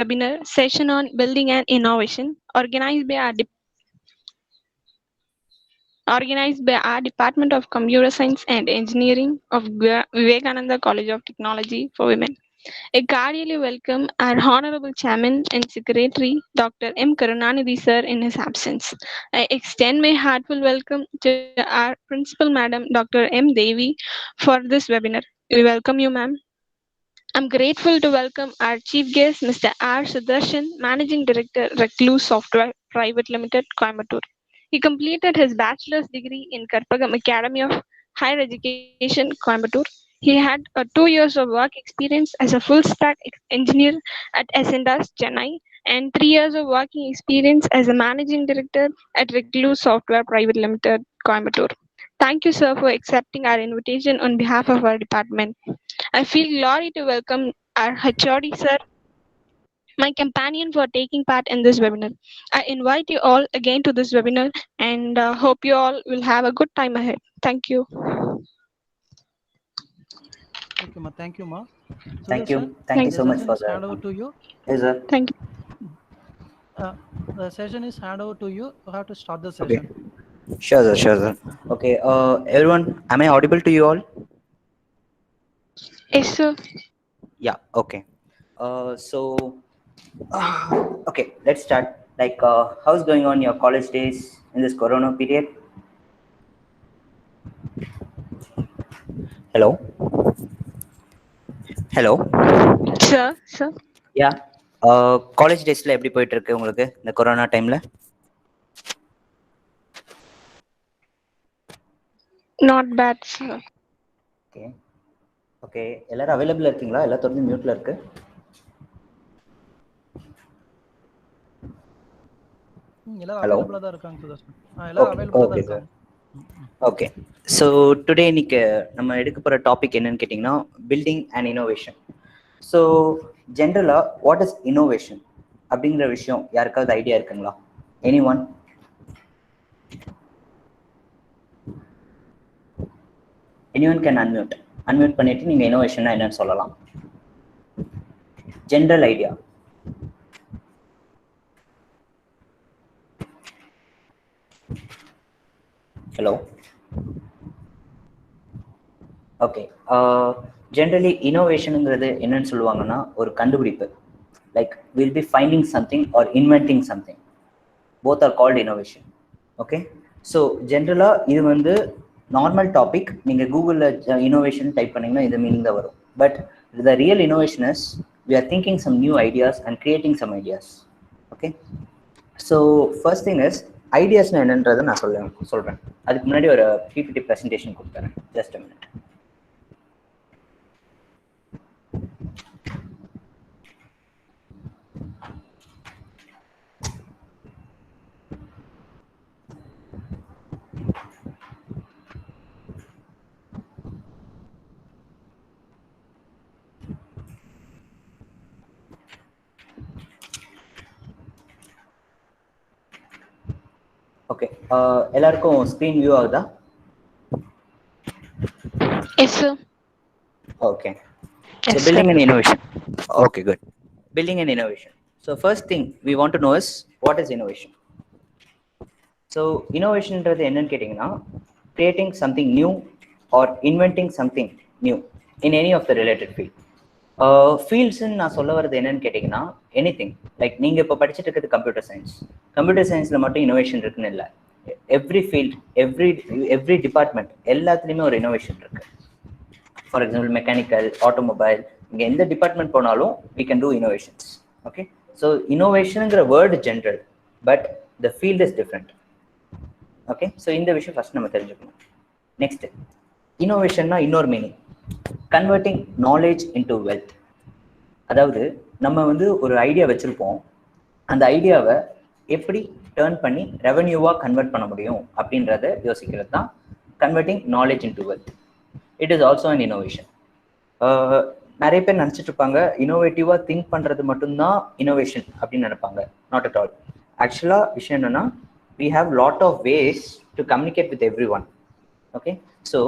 webinar session on building and innovation organized by our Department of Computer Science and Engineering of Vivekananda College of Technology for Women. I cordially welcome our Honorable Chairman and Secretary, Dr. M. Karunanidhi sir, in his absence. I extend my heartfelt welcome to our Principal Madam, Dr. M. Devi, for this webinar. We welcome you, ma'am. I'm grateful to welcome our chief guest, Mr. R. Sudarshan, Managing Director, Recluse Software Private Limited, Coimbatore. He completed his bachelor's degree in Karpagam Academy of Higher Education, Coimbatore. He had 2 years of work experience as a full stack engineer at Ascendas, Chennai, and 3 years of working experience as a managing director at Recluse Software Private Limited, Coimbatore. Thank you, sir, for accepting our invitation on behalf of our department. I feel glory to welcome our HOD sir, my companion, for taking part in this webinar. I invite you all again to this webinar and hope you all will have a good time ahead. Thank you. Okay, ma. Thank you, ma. Thank you. Sudarshan, Thank you the so much session for is hand over that. to you. Yes, sir. Thank you. The session is hand over to you. You have to start the Okay. session. Sure, sir. Sure, sir. Okay. Everyone, am I audible to you all? Yes, sir. Yeah. Okay. So, okay. Let's start. Like, how's going on your college days in this Corona period? Hello. Hello. Sir. Yeah. College டேஸ்ல எப்படி போயிட்டு இருக்கு உங்களுக்கு இந்த corona டைம்ல? Not bad, sir. Okay. Okay. எல்லாரும் அவைலபிளா இருக்கீங்களா? எல்லா தொடர்ந்து மியூட்ல இருக்கு. எல்லாரும் ஹலோ. அவைலபிளா தான் இருக்காங்க சுதர்ஷன். எல்லாரும் அவைலபிளா தான் இருக்காங்க. ஓகே. ஸோ டுடே இன்னைக்கு நம்ம எடுக்க போகிற டாபிக் என்னன்னு கேட்டிங்கன்னா பில்டிங் அண்ட் இனோவேஷன். ஸோ ஜென்ரலாக வாட் இஸ் இனோவேஷன் அப்படிங்கிற விஷயம் யாருக்காவது ஐடியா இருக்குங்களா? Any one? Anyone can unmute பண்ணிட்டு நீங்கள் இனோவேஷன்னா என்னன்னு சொல்லலாம். General idea. Hello. Okay. Generally இனோவேஷனுங்கிறது என்னன்னு சொல்லுவாங்கன்னா ஒரு கண்டுபிடிப்பு. Like will be finding something or inventing something. Both are called innovation. Okay. So ஜென்ரலாக இது வந்து நார்மல் டாபிக். நீங்கள் கூகுளில் இனோவேஷன் டைப் பண்ணிங்கன்னா இது மீனிங் தான் வரும். But the real innovation is we are thinking some new ideas and creating some ideas. Okay. So first thing is ஐடியாஸ்னு என்னன்றதை நான் சொல்கிறேன். அதுக்கு முன்னாடி ஒரு பிபிடி ப்ரெசன்டேஷன் கொடுத்துறேன். Just a minute. ஓகே. எல்லாருக்கும் ஸ்க்ரீன் வியூ ஆகுதா? Yes, sir. Okay. So Yes, building sir. and innovation. Okay, good. Building and innovation. So first thing we want to know is what is innovation. So innovationன்றது என்னன்னு கேட்டிங்கன்னா creating something new or inventing something new in any of the related field. ஃபீல்ட்ஸ்ன்னு நான் சொல்ல வர்றது என்னன்னு கேட்டிங்கன்னா anything. Like நீங்கள் இப்போ படிச்சுட்டு இருக்கிறது கம்ப்யூட்டர் சயின்ஸ். கம்ப்யூட்டர் சயின்ஸில் மட்டும் இனோவேஷன் இருக்குன்னு இல்லை. எவ்ரி ஃபீல்ட், எவ்ரி டிபார்ட்மெண்ட் எல்லாத்துலேயுமே ஒரு இனோவேஷன் இருக்கு. ஃபார் எக்ஸாம்பிள் மெக்கானிக்கல், ஆட்டோமொபைல், இங்கே எந்த டிபார்ட்மெண்ட் போனாலும் we can do innovations. Okay. So இனோவேஷனுங்கிற word general, but the field is different. Okay. So இந்த விஷயம் ஃபர்ஸ்ட் நம்ம தெரிஞ்சுக்கணும். நெக்ஸ்ட், இனோவேஷன்னா இன்னொரு meaning converting knowledge into wealth. அதாவது நம்ம வந்து ஒரு ஐடியா வச்சிருப்போம், அந்த ஐடியாவை எப்படி டேர்ன் பண்ணி ரெவன்யூவாக கன்வெர்ட் பண்ண முடியும் அப்படின்றத யோசிக்கிறது தான் converting knowledge into wealth. It is also an innovation. நிறைய பேர் நினச்சிட்டு இருப்பாங்க இனோவேட்டிவாக திங்க் பண்ணுறது மட்டும்தான் இனோவேஷன் அப்படின்னு நினைப்பாங்க. Not at all. ஆக்சுவலாக விஷயம் என்னன்னா we have lot of ways to communicate with everyone. Okay. So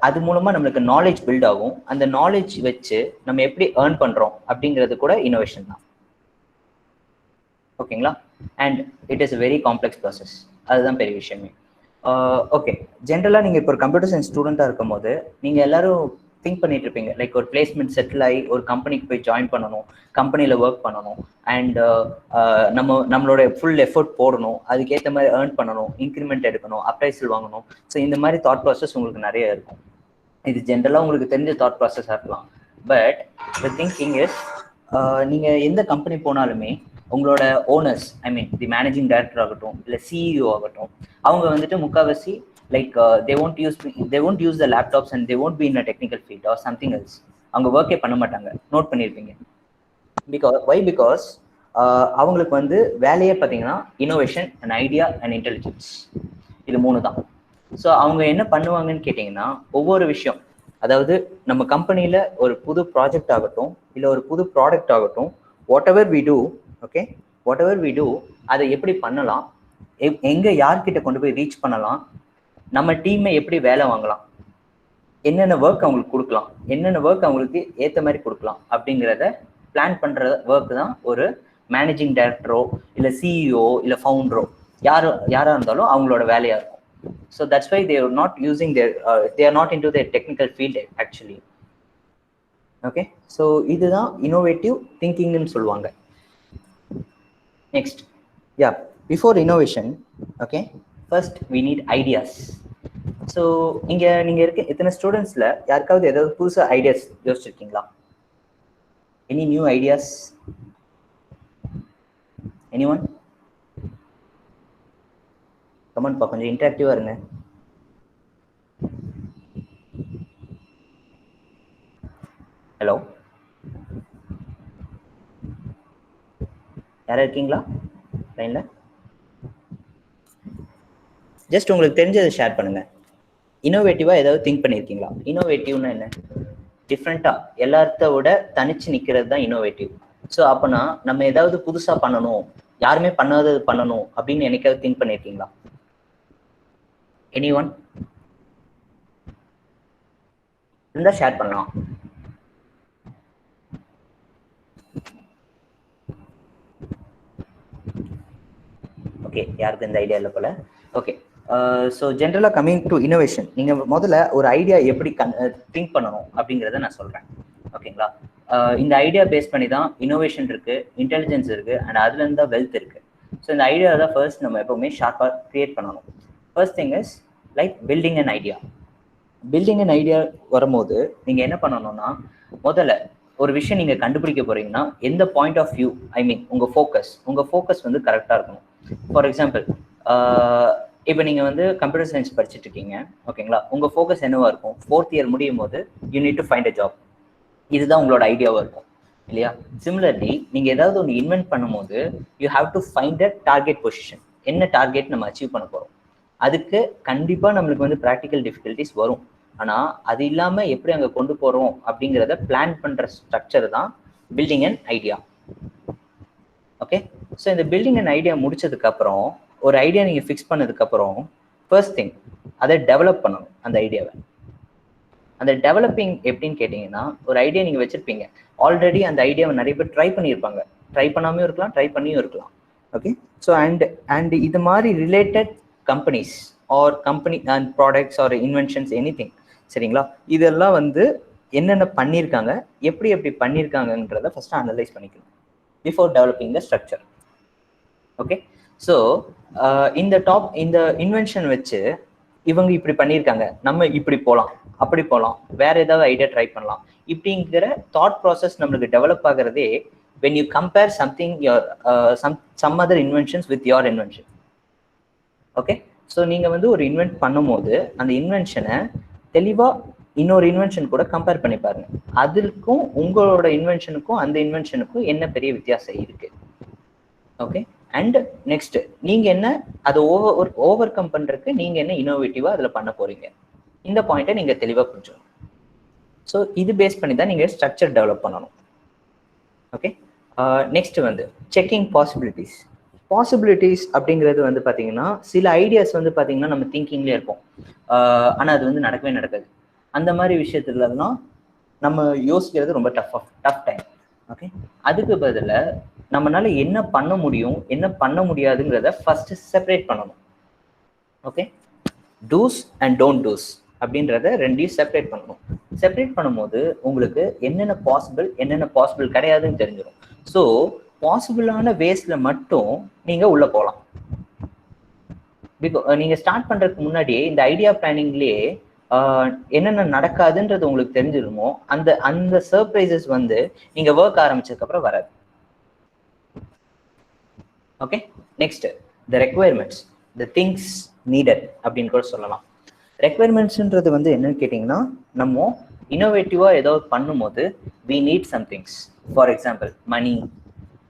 அது மூலமாக நம்மளுக்கு நாலேஜ் பில்ட் ஆகும். அந்த நாலேஜ் வச்சு நம்ம எப்படி ஏர்ன் பண்ணுறோம் அப்படிங்கிறது கூட இனோவேஷன் தான். ஓகேங்களா. And it is a very complex process. அதுதான் பெரிய விஷயமே. ஓகே, ஜென்ரலாக நீங்கள் இப்போ ஒரு கம்ப்யூட்டர் சயின்ஸ் ஸ்டூடெண்ட்டாக இருக்கும் போது நீங்கள் எல்லாரும் திங்க் பண்ணிட்டு இருப்பீங்க, லைக் ஒரு பிளேஸ்மெண்ட் செட்டில் ஆகி ஒரு கம்பெனிக்கு போய் ஜாயின் பண்ணணும், கம்பெனியில் ஒர்க் பண்ணணும், அண்ட் நம்மளோட ஃபுல் எஃபர்ட் போடணும், அதுக்கேற்ற மாதிரி ஏர்ன் பண்ணணும், இன்க்ரிமெண்ட் எடுக்கணும், அப்ரைசல் வாங்கணும். ஸோ இந்த மாதிரி தாட் ப்ராசஸ் உங்களுக்கு நிறைய இருக்கும். இது ஜென்ரலாக உங்களுக்கு தெரிஞ்ச தாட் ப்ராசஸாக இருக்கலாம். பட் த திங்கிங் இஸ், நீங்கள் எந்த கம்பெனி போனாலுமே உங்களோட ஓனர்ஸ், ஐ மீன் தி மேனேஜிங் டைரக்டர் ஆகட்டும், இல்லை சிஇஓ ஆகட்டும், அவங்க வந்துட்டு முக்கால்வாசி like they won't use the laptops and they won't be in a technical field or something else. அவங்க ஒர்க்கே பண்ண மாட்டாங்க. நோட் பண்ணியிருப்பீங்க. பிகாஸ் அவங்களுக்கு வந்து வேலையே பார்த்தீங்கன்னா innovation and idea and intelligence, இது 3 தான். ஸோ அவங்க என்ன பண்ணுவாங்கன்னு கேட்டிங்கன்னா, ஒவ்வொரு விஷயம், அதாவது நம்ம கம்பெனியில் ஒரு புது ப்ராஜெக்ட் ஆகட்டும், இல்லை ஒரு புது ப்ராடக்ட் ஆகட்டும், வாட் எவர் வி டூ அதை எப்படி பண்ணலாம், எங்கே யார்கிட்ட கொண்டு போய் ரீச் பண்ணலாம், நம்ம டீமை எப்படி வேலை வாங்கலாம், என்னென்ன ஒர்க் அவங்களுக்கு கொடுக்கலாம், என்னென்ன ஒர்க் அவங்களுக்கு ஏற்ற மாதிரி கொடுக்கலாம் அப்படிங்கிறத பிளான் பண்ணுற ஒர்க் தான் ஒரு மேனேஜிங் டைரக்டரோ இல்லை சிஇஓ இல்லை ஃபவுண்டரோ யாராக இருந்தாலும் அவங்களோட வேலையாக இருக்கும். So that's why they are not using they are not into their technical field actually. Okay, so இதுதான் innovative thinking ன்னு சொல்லுவாங்க. Next, yeah, before innovation, okay, first we need ideas. So நீங்க இருக்க எத்தனை ஸ்டூடெண்ட்ஸ்ல யாருக்காவது ஏதாவது புதுசா ஐடியாஸ் யோசிச்சிருக்கீங்களா? Any new ideas? Anyone? Comment பா, கொஞ்சம் இன்டராக்டிவா இருங்க. ஹலோ, யாரா இருக்கீங்களா லைன்ல? ஜஸ்ட் உங்களுக்கு தெரிஞ்சதை ஷேர் பண்ணுங்க. இனோவேட்டிவா ஏதாவது திங்க் பண்ணியிருக்கீங்களா? இனோவேட்டிவ்னா என்ன? டிஃப்ரெண்டா, எல்லாத்த விட தனிச்சு நிக்கிறது தான் இனோவேட்டிவ். ஸோ அப்போனா நம்ம ஏதாவது புதுசா பண்ணணும், யாருமே பண்ணாதது பண்ணணும் அப்படின்னு என்னைக்காவது திங்க் பண்ணியிருக்கீங்களா? Anyone? இருந்தா ஷேர் பண்ணலாம். ஓகே, யாருக்கு இந்த ஐடியா இல்லை போல. ஓகே, ஸோ ஜென்ரலாக கம்மிங் டு இனோவேஷன், நீங்கள் முதல்ல ஒரு ஐடியா எப்படி திங்க் பண்ணணும் அப்படிங்கிறத நான் சொல்கிறேன். ஓகேங்களா? இந்த ஐடியா பேஸ் பண்ணி தான் இனோவேஷன் இருக்குது, இன்டெலிஜென்ஸ் இருக்குது, அண்ட் அதுலேருந்து தான் வெல்த் இருக்குது. ஸோ இந்த ஐடியா தான் ஃபர்ஸ்ட் நம்ம எப்பவுமே ஷார்ப்பாக கிரியேட் பண்ணணும். First thing is like building an idea வரும்போது நீங்கள் என்ன பண்ணணும்னா, முதல்ல ஒரு விஷயம் நீங்கள் கண்டுபிடிக்க போறீங்கன்னா எந்த பாயிண்ட் ஆஃப் வியூ, ஐ மீன் உங்கள் ஃபோக்கஸ் வந்து கரெக்டாக இருக்கணும். ஃபார் எக்ஸாம்பிள், இப்போ நீங்கள் வந்து கம்ப்யூட்டர் சயின்ஸ் படிச்சுட்டு இருக்கீங்க, ஓகேங்களா? உங்கள் ஃபோக்கஸ் என்னவா இருக்கும்? 4th இயர் முடியும் போது you need to find a job. இதுதான் உங்களோட ஐடியாவாக இருக்கும் இல்லையா? சிமிலர்லி நீங்கள் ஏதாவது ஒன்று இன்வென்ட் பண்ணும்போது you have to find a target position. என்ன டார்கெட் நம்ம அச்சீவ் பண்ண போகிறோம்? அதுக்கு கண்டிப்பாக நம்மளுக்கு வந்து ப்ராக்டிக்கல் டிஃபிகல்ட்டிஸ் வரும். ஆனால் அது இல்லாமல் எப்படி அங்கே கொண்டு போகிறோம் அப்படிங்கிறத பிளான் பண்ணுற ஸ்ட்ரக்சர் தான் building and idea. Okay, so இந்த பில்டிங் அண்ட் ஐடியா முடிச்சதுக்கப்புறம், ஒரு ஐடியா நீங்கள் ஃபிக்ஸ் பண்ணதுக்கப்புறம் ஃபர்ஸ்ட் திங் அதை டெவலப் பண்ணணும். அந்த டெவலப்பிங் எப்படின்னு கேட்டிங்கன்னா, ஒரு ஐடியா நீங்கள் வச்சுருப்பீங்க, ஆல்ரெடி அந்த ஐடியாவை நிறைய பேர் ட்ரை பண்ணியிருப்பாங்க, ட்ரை பண்ணாமையும் இருக்கலாம், ட்ரை பண்ணியும் இருக்கலாம். ஓகே, ஸோ அண்ட் இது மாதிரி related companies or company and products or inventions anything, சரிங்களா? இதெல்லாம் வந்து என்னென்ன பண்ணியிருக்காங்க, எப்படி பண்ணியிருக்காங்கன்றத ஃபர்ஸ்ட் அனலைஸ் பண்ணிக்கணும் before developing the structure. Okay, so இந்த இன்வென்ஷன் வச்சு இவங்க இப்படி பண்ணியிருக்காங்க, நம்ம இப்படி போகலாம், அப்படி போகலாம், வேற ஏதாவது ஐடியா ட்ரை பண்ணலாம், இப்படிங்கிற தாட் ப்ராசஸ் நம்மளுக்கு develop ஆகிறதே when you compare something some other inventions with your invention. Okay, so நீங்கள் வந்து ஒரு இன்வென்ட் பண்ணும்போது அந்த இன்வென்ஷனை தெளிவாக இன்னொரு இன்வென்ஷன் கூட கம்பேர் பண்ணி பாருங்க. அதுக்கும் உங்களோட இன்வென்ஷனுக்கும் அந்த இன்வென்ஷனுக்கும் என்ன பெரிய வித்தியாசம் இருக்கு. ஓகே, அண்ட் நெக்ஸ்ட் நீங்கள் என்ன அதை ஓவர் கம் பண்ணுறதுக்கு நீங்கள் என்ன இனோவேட்டிவாக அதில் பண்ண போறீங்க, இந்த பாயிண்ட்டை நீங்கள் தெளிவாக புரிஞ்சுக்கணும். ஸோ இது பேஸ் பண்ணி தான் நீங்கள் ஸ்ட்ரக்சர் டெவலப் பண்ணணும். ஓகே, நெக்ஸ்ட் வந்து செக்கிங் பாசிபிலிட்டிஸ் அப்படிங்கிறது வந்து பார்த்தீங்கன்னா, சில ஐடியாஸ் வந்து பார்த்தீங்கன்னா நம்ம திங்கிங்லேயே இருப்போம், ஆனால் அது வந்து நடக்கவே நடக்காது. அந்த மாதிரி விஷயத்துலலாம் நம்ம யோசிக்கிறது ரொம்ப டஃப் டைம். ஓகே, அதுக்கு பதிலாக நம்மளால என்ன பண்ண முடியும் என்ன பண்ண முடியாதுங்கிறத ஃபர்ஸ்ட் செப்பரேட் பண்ணணும். Okay, do's and don'ts அப்படின்றத ரெண்டையும் செப்பரேட் பண்ணணும். செப்பரேட் பண்ணும்போது உங்களுக்கு என்னென்ன பாசிபிள் கிடையாதுன்னு தெரிஞ்சிடும். ஸோ பாசிபிளான வேஸ்ல மட்டும் நீங்க உள்ள போகலாம். நீங்க ஸ்டார்ட் பண்றதுக்கு முன்னாடியே இந்த ஐடியா பிளானிங்லயே என்னென்ன நடக்காதுன்றது உங்களுக்கு தெரிஞ்சிருமோ அந்த அந்த சர்ப்ரைசஸ் வந்து நீங்க ஒர்க் ஆரம்பிச்சதுக்கு அப்புறம் வராது. Okay, next the requirements, the things needed அப்படின்னு கூட சொல்லலாம். ரெக்வயர்மெண்ட்ஸ்ன்றது வந்து என்னன்னு கேட்டிங்கன்னா, நம்ம இன்னோவேட்டிவா ஏதாவது பண்ணும்போது we need some things. For example money,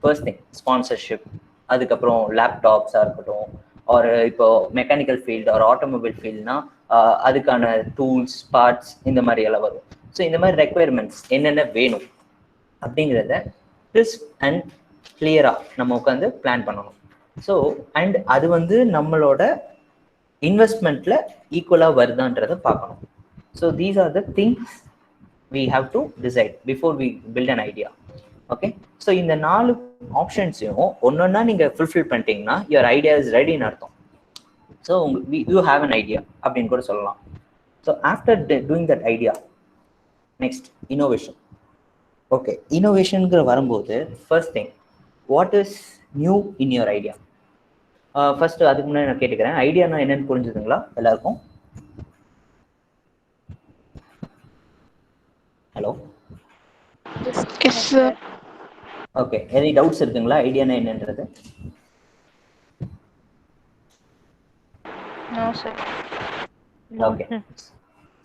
first thing sponsorship, அதுக்கப்புறம் லேப்டாப்ஸாக இருக்கட்டும், ஒரு இப்போ மெக்கானிக்கல் ஃபீல்டு ஒரு ஆட்டோமொபைல் ஃபீல்ட்னா அதுக்கான டூல்ஸ் பார்ட்ஸ் இந்த மாதிரி எல்லாம் வரும். ஸோ இந்த மாதிரி ரெக்வயர்மெண்ட்ஸ் என்னென்ன வேணும் அப்படிங்கிறத கிறிஸ்ப் அண்ட் கிளியராக நம்ம உட்காந்து பிளான் பண்ணணும். ஸோ அண்ட் அது வந்து நம்மளோட இன்வெஸ்ட்மெண்ட்ல ஈக்குவலாக வருதான்றதை பார்க்கணும். So these are the things we have to decide before we build an idea. Okay, so இந்த 4 ஆப்ஷன்ஸையும் ஒன்னொன்னா நீங்க ஃபுல்ஃபில் பண்ணிட்டீங்கன்னா your idea is ready ன்னு அர்த்தம். So you have an idea அப்படின்னு கூட சொல்லலாம். So after doing that idea, next innovation. Okay, இன்னோவேஷனுங்கிற வரும்போது first thing what is new in your idea. First அதுக்கு முன்னாடி நான் கேட்டுக்கிறேன், ஐடியானா என்னன்னு புரிஞ்சுதுங்களா எல்லாருக்கும்? Hello, yes sir. Okay, any doubts இருக்குங்களா ஐடியானா என்னன்றது? No sir. ஓகே,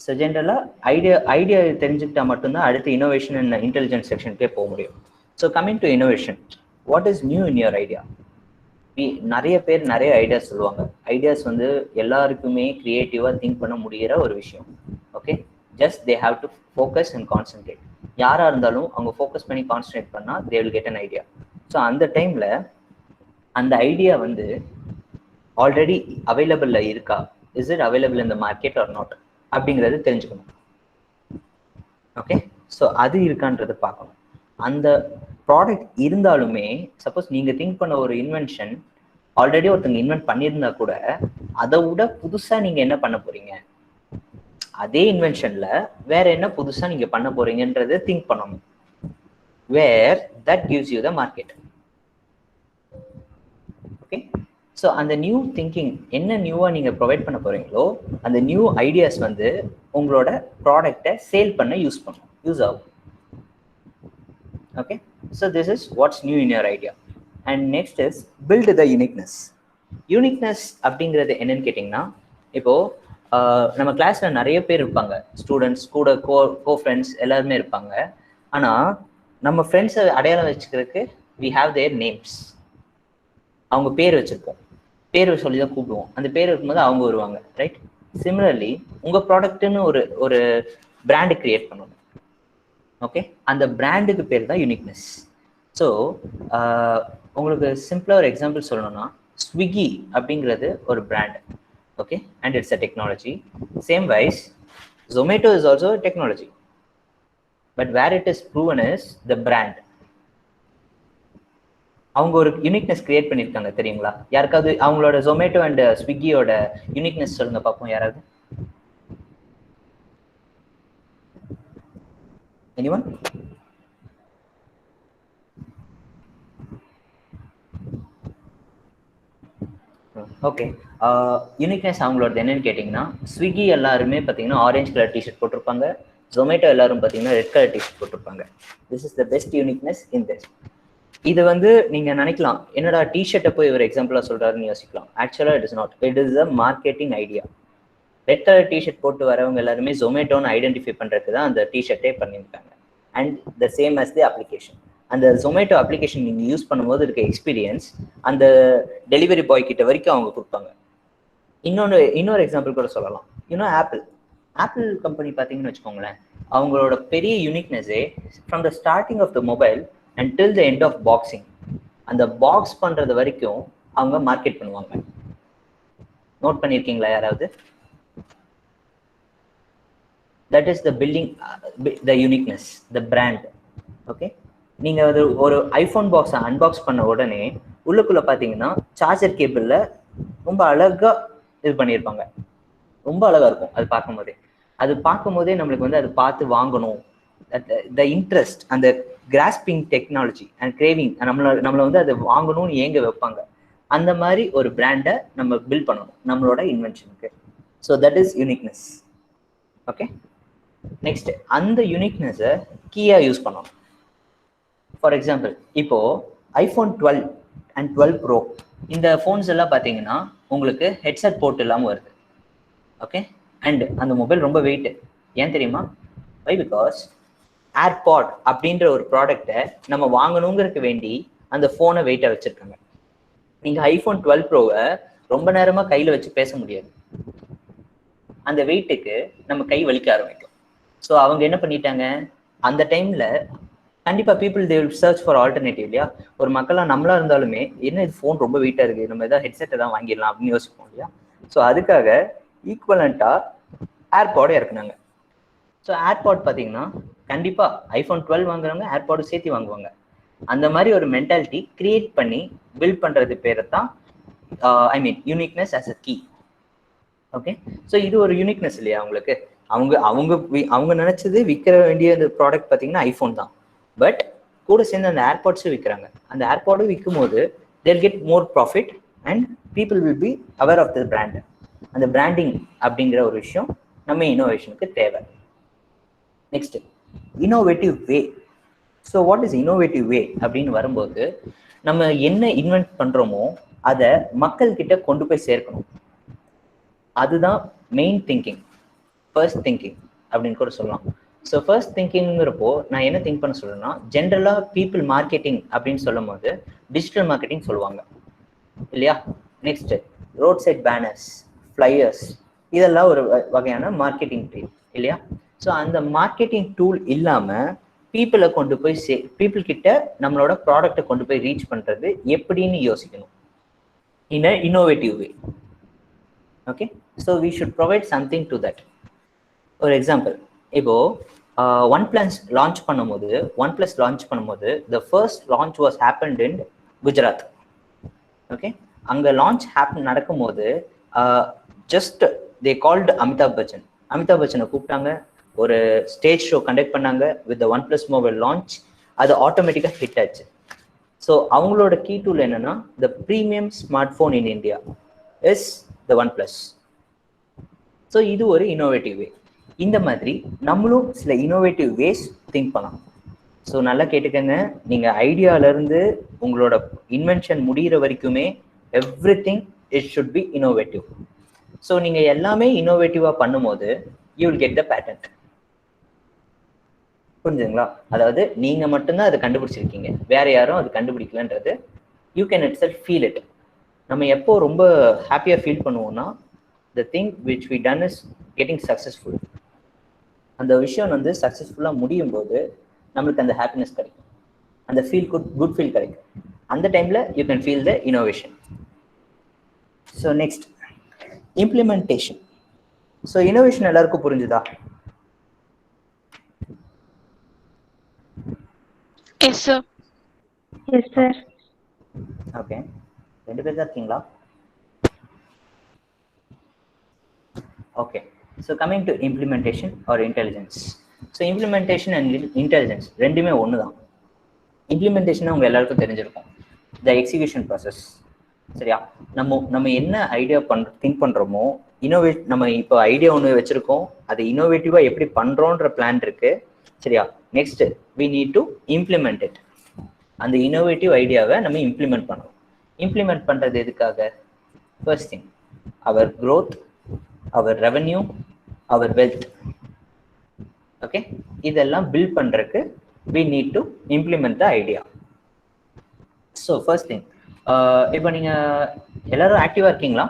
ஸோ ஜென்ரலாக ஐடியா தெரிஞ்சுக்கிட்டா மட்டும்தான் அடுத்து இன்னோவேஷன் அண்ட் இன்டெலிஜென்ஸ் செக்ஷனுக்கே போக முடியும். So coming to innovation, what is new in your idea? நிறைய பேர் நிறைய ஐடியாஸ் சொல்லுவாங்க. ஐடியாஸ் வந்து எல்லாருக்குமே கிரியேட்டிவாக திங்க் பண்ண முடிகிற ஒரு விஷயம். Okay, just they have to focus and concentrate. யாராக இருந்தாலும் அவங்க ஃபோக்கஸ் பண்ணி கான்சன்ட்ரேட் பண்ணால் they will get an idea. So அந்த டைமில் அந்த ஐடியா வந்து ஆல்ரெடி அவைலபிளில் இருக்கா, is it available in the market or not அப்படிங்கிறது தெரிஞ்சுக்கணும். ஓகே, ஸோ அது இருக்கான்றது பார்க்கணும். அந்த ப்ராடக்ட் இருந்தாலுமே சப்போஸ் நீங்கள் திங்க் பண்ண ஒரு இன்வென்ஷன் ஆல்ரெடி ஒருத்தங்க இன்வென்ட் பண்ணியிருந்தா கூட அதை விட புதுசாக நீங்கள் என்ன பண்ண போறீங்க, அதே இன்வென்ஷன்ல வேற என்ன புதுசா நீங்க பண்ண போறீங்கன்றதை திங்க் பண்ணணும். Where that gives you the market. Okay, so அந்த நியூ திங்கிங் என்ன நியூவா நீங்க ப்ரொவைட் பண்ண போறீங்களோ அந்த நியூ ஐடியாஸ் வந்து உங்களோட ப்ராடக்டை சேல் பண்ண யூஸ் ஆகும். Okay, so this is what's new in your idea. And next is build the uniqueness. Uniqueness அப்படிங்கிறது என்னன்னு கேட்டிங்கன்னா, இப்போ நம்ம கிளாஸ்ல நிறைய பேர் இருப்பாங்க, ஸ்டூடெண்ட்ஸ் கூட கோ ஃப்ரெண்ட்ஸ் எல்லாருமே இருப்பாங்க. ஆனால் நம்ம ஃப்ரெண்ட்ஸை அடையாளம் வச்சுக்கிறதுக்கு வி ஹாவ் தேர் நேம்ஸ். அவங்க பேர் வச்சுருப்போம், பேர் சொல்லி தான் கூப்பிடுவோம். அந்த பேர் இருக்கும்போது அவங்க வருவாங்க, ரைட்? சிமிலர்லி உங்கள் ப்ராடக்ட்டுன்னு ஒரு பிராண்டு கிரியேட் பண்ணணும். ஓகே, அந்த பிராண்டுக்கு பேர் தான் யூனிக்னஸ். ஸோ உங்களுக்கு சிம்பிளாக ஒரு எக்ஸாம்பிள் சொல்லணும்னா, ஸ்விக்கி அப்படிங்கிறது ஒரு brand. Okay, and it's a technology. Same wise, Zomato is also a technology. But where it is proven is the brand. அவங்க ஒரு யூனிக்னஸ் கிரியேட் பண்ணியிருக்காங்க தெரியுங்களா? யாருக்காவது அவங்களோட ஜொமேட்டோ அண்ட் ஸ்விக்கியோட யூனிக்னஸ் சொல்லுங்க பார்ப்போம். யாராவது? எனிவன்? ஓகே, யூனிக்னஸ் அவங்களோட என்னன்னு கேட்டிங்கன்னா, ஸ்விக்கி எல்லாருமே பார்த்தீங்கன்னா ஆரஞ்ச் கலர் டிஷர்ட் போட்டிருப்பாங்க, ஜொமேட்டோ எல்லாரும் பார்த்தீங்கன்னா ரெட் கலர் டிஷர்ட் போட்டிருப்பாங்க. This is the best uniqueness in this. இது வந்து நீங்கள் நினைக்கலாம், என்னடா டிஷர்ட்டை போய் ஒரு எக்ஸாம்பிளாக சொல்கிறாருன்னு யோசிக்கலாம். ஆக்சுவலாக it is not, it is a marketing idea. Red colour t-shirt போட்டு வரவங்க எல்லாருமே ஜொமேட்டோன்னு ஐடென்டிஃபை பண்ணுறதுக்கு தான் அந்த டிஷர்ட்டே பண்ணியிருக்காங்க. And the same as the application. அந்த ஜொமேட்டோ அப்ளிகேஷன் நீங்கள் யூஸ் பண்ணும்போது இருக்க எக்ஸ்பீரியன்ஸ் அந்த டெலிவரி பாய் கிட்ட வரைக்கும் அவங்க கொடுப்பாங்க. இன்னொரு எக்ஸாம்பிள் கூட சொல்லலாம். இன்னும் ஆப்பிள் கம்பெனி பார்த்தீங்கன்னு வச்சுக்கோங்களேன், அவங்களோட பெரிய யூனிக்னஸே from the starting of the mobile and till the end of boxing, அந்த பாக்ஸ் பண்ணுறது வரைக்கும் அவங்க மார்க்கெட் பண்ணுவாங்க. நோட் பண்ணியிருக்கீங்களா யாராவது? That is the building the uniqueness, the brand. Okay, நீங்கள் அது ஒரு ஐஃபோன் பாக்ஸை அன்பாக்ஸ் பண்ண உடனே உள்ளுக்குள்ளே பார்த்தீங்கன்னா சார்ஜர் கேபிளில் ரொம்ப அழகாக இது பண்ணியிருப்பாங்க. ரொம்ப அழகாக இருக்கும் அது பார்க்கும்போதே. அது பார்க்கும்போதே நம்மளுக்கு வந்து அது பார்த்து வாங்கணும், த இன்ட்ரெஸ்ட், அந்த கிராஸ்பிங் டெக்னாலஜி அண்ட் கிரேவிங் நம்மளை வந்து அதை வாங்கணும்னு ஏங்க வைப்பாங்க. அந்த மாதிரி ஒரு பிராண்டை நம்ம பில்ட் பண்ணணும் நம்மளோட இன்வென்ஷனுக்கு. So that is uniqueness. Okay, next அந்த யூனிக்னஸை கீயாக யூஸ் பண்ணணும். ஃபார் எக்ஸாம்பிள், இப்போ ஐஃபோன் 12 அண்ட் 12 ப்ரோ இந்த ஃபோன்ஸ் எல்லாம் பார்த்தீங்கன்னா உங்களுக்கு ஹெட்செட் போர்ட் இல்லாமல் வருது. ஓகே, அண்ட் அந்த மொபைல் ரொம்ப வெயிட். ஏன் தெரியுமா? வை? பிகாஸ் ஏர்பாட் அப்படின்ற ஒரு ப்ராடக்டை நம்ம வாங்கணுங்கிறதுக்கு வேண்டி அந்த ஃபோனை வெயிட்டாக வச்சுருக்காங்க. நீங்கள் ஐஃபோன் 12 ப்ரோவை ரொம்ப நேரமாக கையில் வச்சு பேச முடியாது. அந்த வெயிட்டுக்கு நம்ம கை வலிக்க ஆரம்பிக்கும். ஸோ அவங்க என்ன பண்ணிட்டாங்க, அந்த டைமில் கண்டிப்பாக people they will search for alternative இல்லையா? ஒரு மக்களாக நம்மளாக இருந்தாலுமே என்ன இது ஃபோன் ரொம்ப வெயிட்டாக இருக்குது, நம்ம எதாவது ஹெட்செட்டை தான் வாங்கிடலாம் அப்படின்னு யோசிப்போம் இல்லையா? ஸோ அதுக்காக ஈக்குவலண்ட்டாக ஏர்பாடை இறக்குனாங்க. ஸோ ஏர்பாட் பார்த்தீங்கன்னா கண்டிப்பாக ஐஃபோன் 12 வாங்குறவங்க ஏர்பாடும் சேர்த்து வாங்குவாங்க. அந்த மாதிரி ஒரு மென்டாலிட்டி கிரியேட் பண்ணி பில்ட் பண்ணுறது பேரை தான் I mean uniqueness as a key. Okay, so இது ஒரு யூனிக்னஸ் இல்லையா அவங்களுக்கு? அவங்க நினைச்சது விற்கிற வேண்டிய அந்த ப்ராடக்ட் பார்த்தீங்கன்னா ஐஃபோன் தான். பட் கூட சேர்ந்து அந்த ஏர்பாட்ஸும் விற்கிறாங்க. அந்த ஏர்பாடும் விற்கும் போது they get more profit and people will be aware of the brand. அந்த பிராண்டிங் அப்படிங்கிற ஒரு விஷயம் நம்ம இன்னோவேஷனுக்கு தேவை. Next, innovative way. So what is innovative way அப்படின்னு வரும்போது நம்ம என்ன இன்வென்ட் பண்ணுறோமோ அதை மக்கள்கிட்ட கொண்டு போய் சேர்க்கணும். அதுதான் மெயின் திங்கிங், ஃபர்ஸ்ட் திங்கிங் அப்படின்னு கூட சொல்லலாம். ஸோ ஃபர்ஸ்ட் திங்கிங்கிறப்போ நான் என்ன திங்க் பண்ண சொல்றேன்னா, ஜென்ரலாக பீப்புள் மார்க்கெட்டிங் அப்படின்னு சொல்லும் போது டிஜிட்டல் மார்க்கெட்டிங் சொல்லுவாங்க இல்லையா? Next, road side banners, flyers, இதெல்லாம் ஒரு வகையான மார்க்கெட்டிங் டூல் இல்லையா? ஸோ அந்த மார்க்கெட்டிங் டூல் இல்லாமல் பீப்புளை கொண்டு போய் பீப்புள் கிட்ட நம்மளோட ப்ராடக்டை கொண்டு போய் ரீச் பண்ணுறது எப்படின்னு யோசிக்கணும் in a innovative way. Okay, so we should provide something to that. ஒரு எக்ஸாம்பிள், இப்போ OnePlus லான்ச் பண்ணும்போது the first launch was happened in Gujarat. Okay, அங்கே லான்ச் நடக்கும்போது ஜஸ்ட் தே கால்டு அமிதாப் பச்சனை கூப்பிட்டாங்க, ஒரு ஸ்டேஜ் ஷோ கண்டக்ட் பண்ணாங்க with the OnePlus mobile launch. அது ஆட்டோமேட்டிக்காக ஹிட் ஆச்சு. ஸோ அவங்களோட கீ டூல் என்னன்னா, the premium smart phone in India is the OnePlus. So இது ஒரு இன்னோவேட்டிவ் வே. இந்த மாதிரி நம்மளும் சில இன்னோவேட்டிவ் வேஸ் திங்க் பண்ணலாம். ஸோ நல்லா கேட்டுக்கங்க, நீங்கள் ஐடியாவிலேருந்து உங்களோட இன்வென்ஷன் முடிகிற வரைக்குமே everything it should be innovative. So நீங்கள் எல்லாமே இன்னோவேட்டிவாக பண்ணும்போது you will get the patent. புரிஞ்சுங்களா? அதாவது நீங்கள் மட்டும்தான் அதை கண்டுபிடிச்சிருக்கீங்க, வேற யாரும் அது கண்டுபிடிக்கலன்றது you can itself feel it. நம்ம எப்போ ரொம்ப ஹாப்பியாக ஃபீல் பண்ணுவோம்னா, the thing which we done is getting successful. அந்த விஷயம் வந்து சக்ஸஸ்ஃபுல்லாக முடியும் போது நம்மளுக்கு அந்த ஹாப்பினஸ் கிடைக்கும், அந்த ஃபீல் குட் ஃபீல் கிடைக்கும். அந்த டைமில் you can feel the innovation. So next, implementation. So innovation எல்லாருக்கும் புரிஞ்சுதா? Yes sir. Yes sir. Okay, 2 பேர் தான் இருக்கீங்களா? Okay, so coming to implementation or intelligence. So implementation and intelligence ரெண்டுமே ஒன்று தான். இம்ப்ளிமெண்டேஷன் உங்கள் எல்லாருக்கும் தெரிஞ்சிருக்கும், த எக்ஸிக்யூஷன் ப்ராசஸ். சரியா? நம்ம என்ன ஐடியா திங்க் பண்ணுறோமோ, நம்ம இப்போ ஐடியா ஒன்று வச்சுருக்கோம், அதை இன்னோவேட்டிவாக எப்படி பண்ணுறோன்ற பிளான் இருக்குது. சரியா? Next, we need to implement it. அந்த இன்னோவேட்டிவ் ஐடியாவை நம்ம இம்ப்ளிமெண்ட் பண்ணணும். இம்ப்ளிமெண்ட் பண்ணுறது எதுக்காக? First thing, our growth, our revenue, our wealth. Okay, இதெல்லாம் பில்ட் பண்ணுறதுக்கு we need to implement the idea. So first thing, இப்போ நீங்கள் எல்லாரும் ஆக்டிவாக இருக்கீங்களா?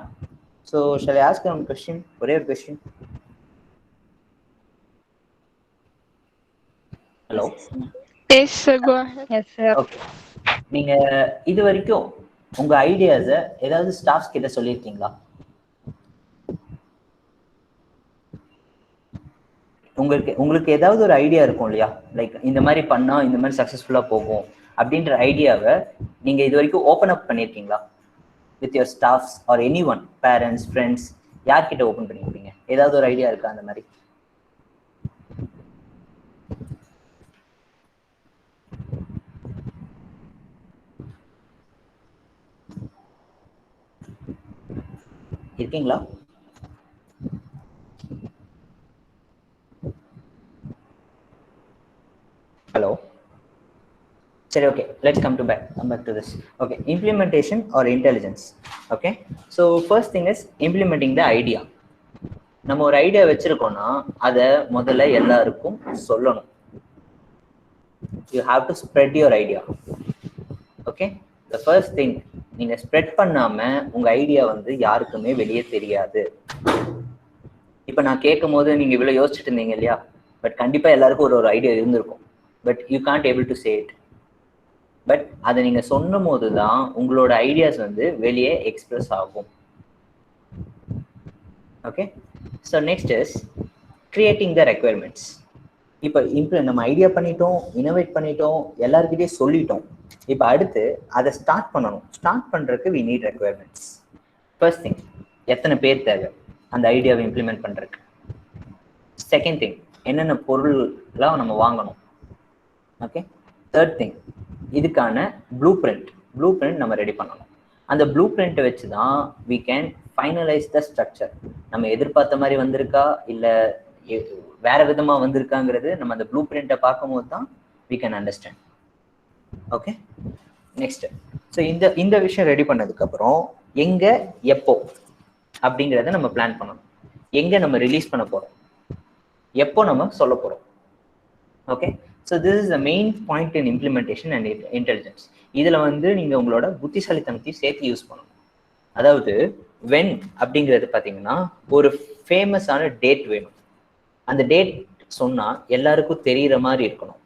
So shall I ask one question, ஒரே ஒரு question. Hello? Yes sir, go ahead. Yes sir. Okay, நீங்கள் இது வரைக்கும் உங்கள் ஐடியாஸை ஏதாவது ஸ்டாஃப்ஸ் கிட்ட சொல்லியிருக்கீங்களா? உங்களுக்கு ஏதாவது ஒரு ஐடியா இருக்கும் இல்லையா, லைக் இந்த மாதிரி பண்ணா இந்த மாதிரி சக்ஸஸ்ஃபுல்லாக போகும் அப்படின்ற ஐடியாவை நீங்கள் இது வரைக்கும் ஓப்பன் அப் பண்ணியிருக்கீங்களா with your staffs or any one, parents, friends, யார்கிட்ட ஓப்பன் பண்ணியிருப்பீங்க? ஏதாவது ஒரு ஐடியா இருக்கா அந்த மாதிரி? இருக்கீங்களா? ஹலோ, சரி, okay, let's come back to this. Okay, implementation or intelligence. Okay, so first thing is implementing the idea. நம்ம ஒரு ஐடியா வச்சிருக்கோம்னா அதை முதல்ல எல்லாருக்கும் சொல்லணும். You have to spread your idea. Okay, the first thing, நீங்க ஸ்ப்ரெட் பண்ணாம உங்க ஐடியா வந்து யாருக்குமே வெளியே தெரியாது. இப்ப நான் கேட்கும் போது நீங்க இவ்வளவு யோசிச்சுட்டு இருந்தீங்க இல்லையா, பட் கண்டிப்பா எல்லாருக்கும் ஒரு ஐடியா இருந்திருக்கும், but you can't able to say it. But அதை நீங்க சொன்னும் போதுதான் உங்களோட ஐடியாஸ் வந்து வெளியே எக்ஸ்பிரஸ் ஆகும். Okay, so next is creating the requirements. இப்போ நம்ம ஐடியா பண்ணிட்டோம், இனோவேட் பண்ணிட்டோம், எல்லாருக்கிட்டையும் சொல்லிட்டோம். இப்போ அடுத்து அதை ஸ்டார்ட் பண்ணணும். ஸ்டார்ட் பண்றதுக்கு we need requirements. First thing, எத்தனை பேர் தேவை அந்த ஐடியாவை இம்ப்ளிமெண்ட் பண்றதுக்கு. செகண்ட் திங், என்னென்ன பொருள்லாம் நம்ம வாங்கணும். ஓகே, தேர்ட் திங், இதுக்கான ப்ளூ பிரிண்ட் நம்ம ரெடி பண்ணணும். அந்த ப்ளூ பிரிண்ட்டை வச்சு தான் we can finalise the structure. நம்ம எதிர்பார்த்த மாதிரி வந்திருக்கா இல்லை வேற விதமா வந்திருக்காங்கிறது நம்ம அந்த ப்ளூ பிரிண்ட்டை பார்க்கும்போது தான் we can understand. Okay, next, so இந்த விஷயம் ரெடி பண்ணதுக்கப்புறம் எங்க எப்போ அப்படிங்கிறத நம்ம பிளான் பண்ணணும். எங்க நம்ம ரிலீஸ் பண்ண போறோம், எப்போ நம்ம சொல்ல போறோம். Okay, so this is the main point in implementation and intelligence. இதுல வந்து நீங்க உங்களோட புத்திசாலித்தனத்தையும் சேர்த்து யூஸ் பண்ணணும். அதாவது வென் அப்படிங்கிறது பார்த்தீங்கன்னா ஒரு ஃபேமஸான டேட் வேணும். அந்த டேட் சொன்னா எல்லாருக்கும் தெரிகிற மாதிரி இருக்கணும்.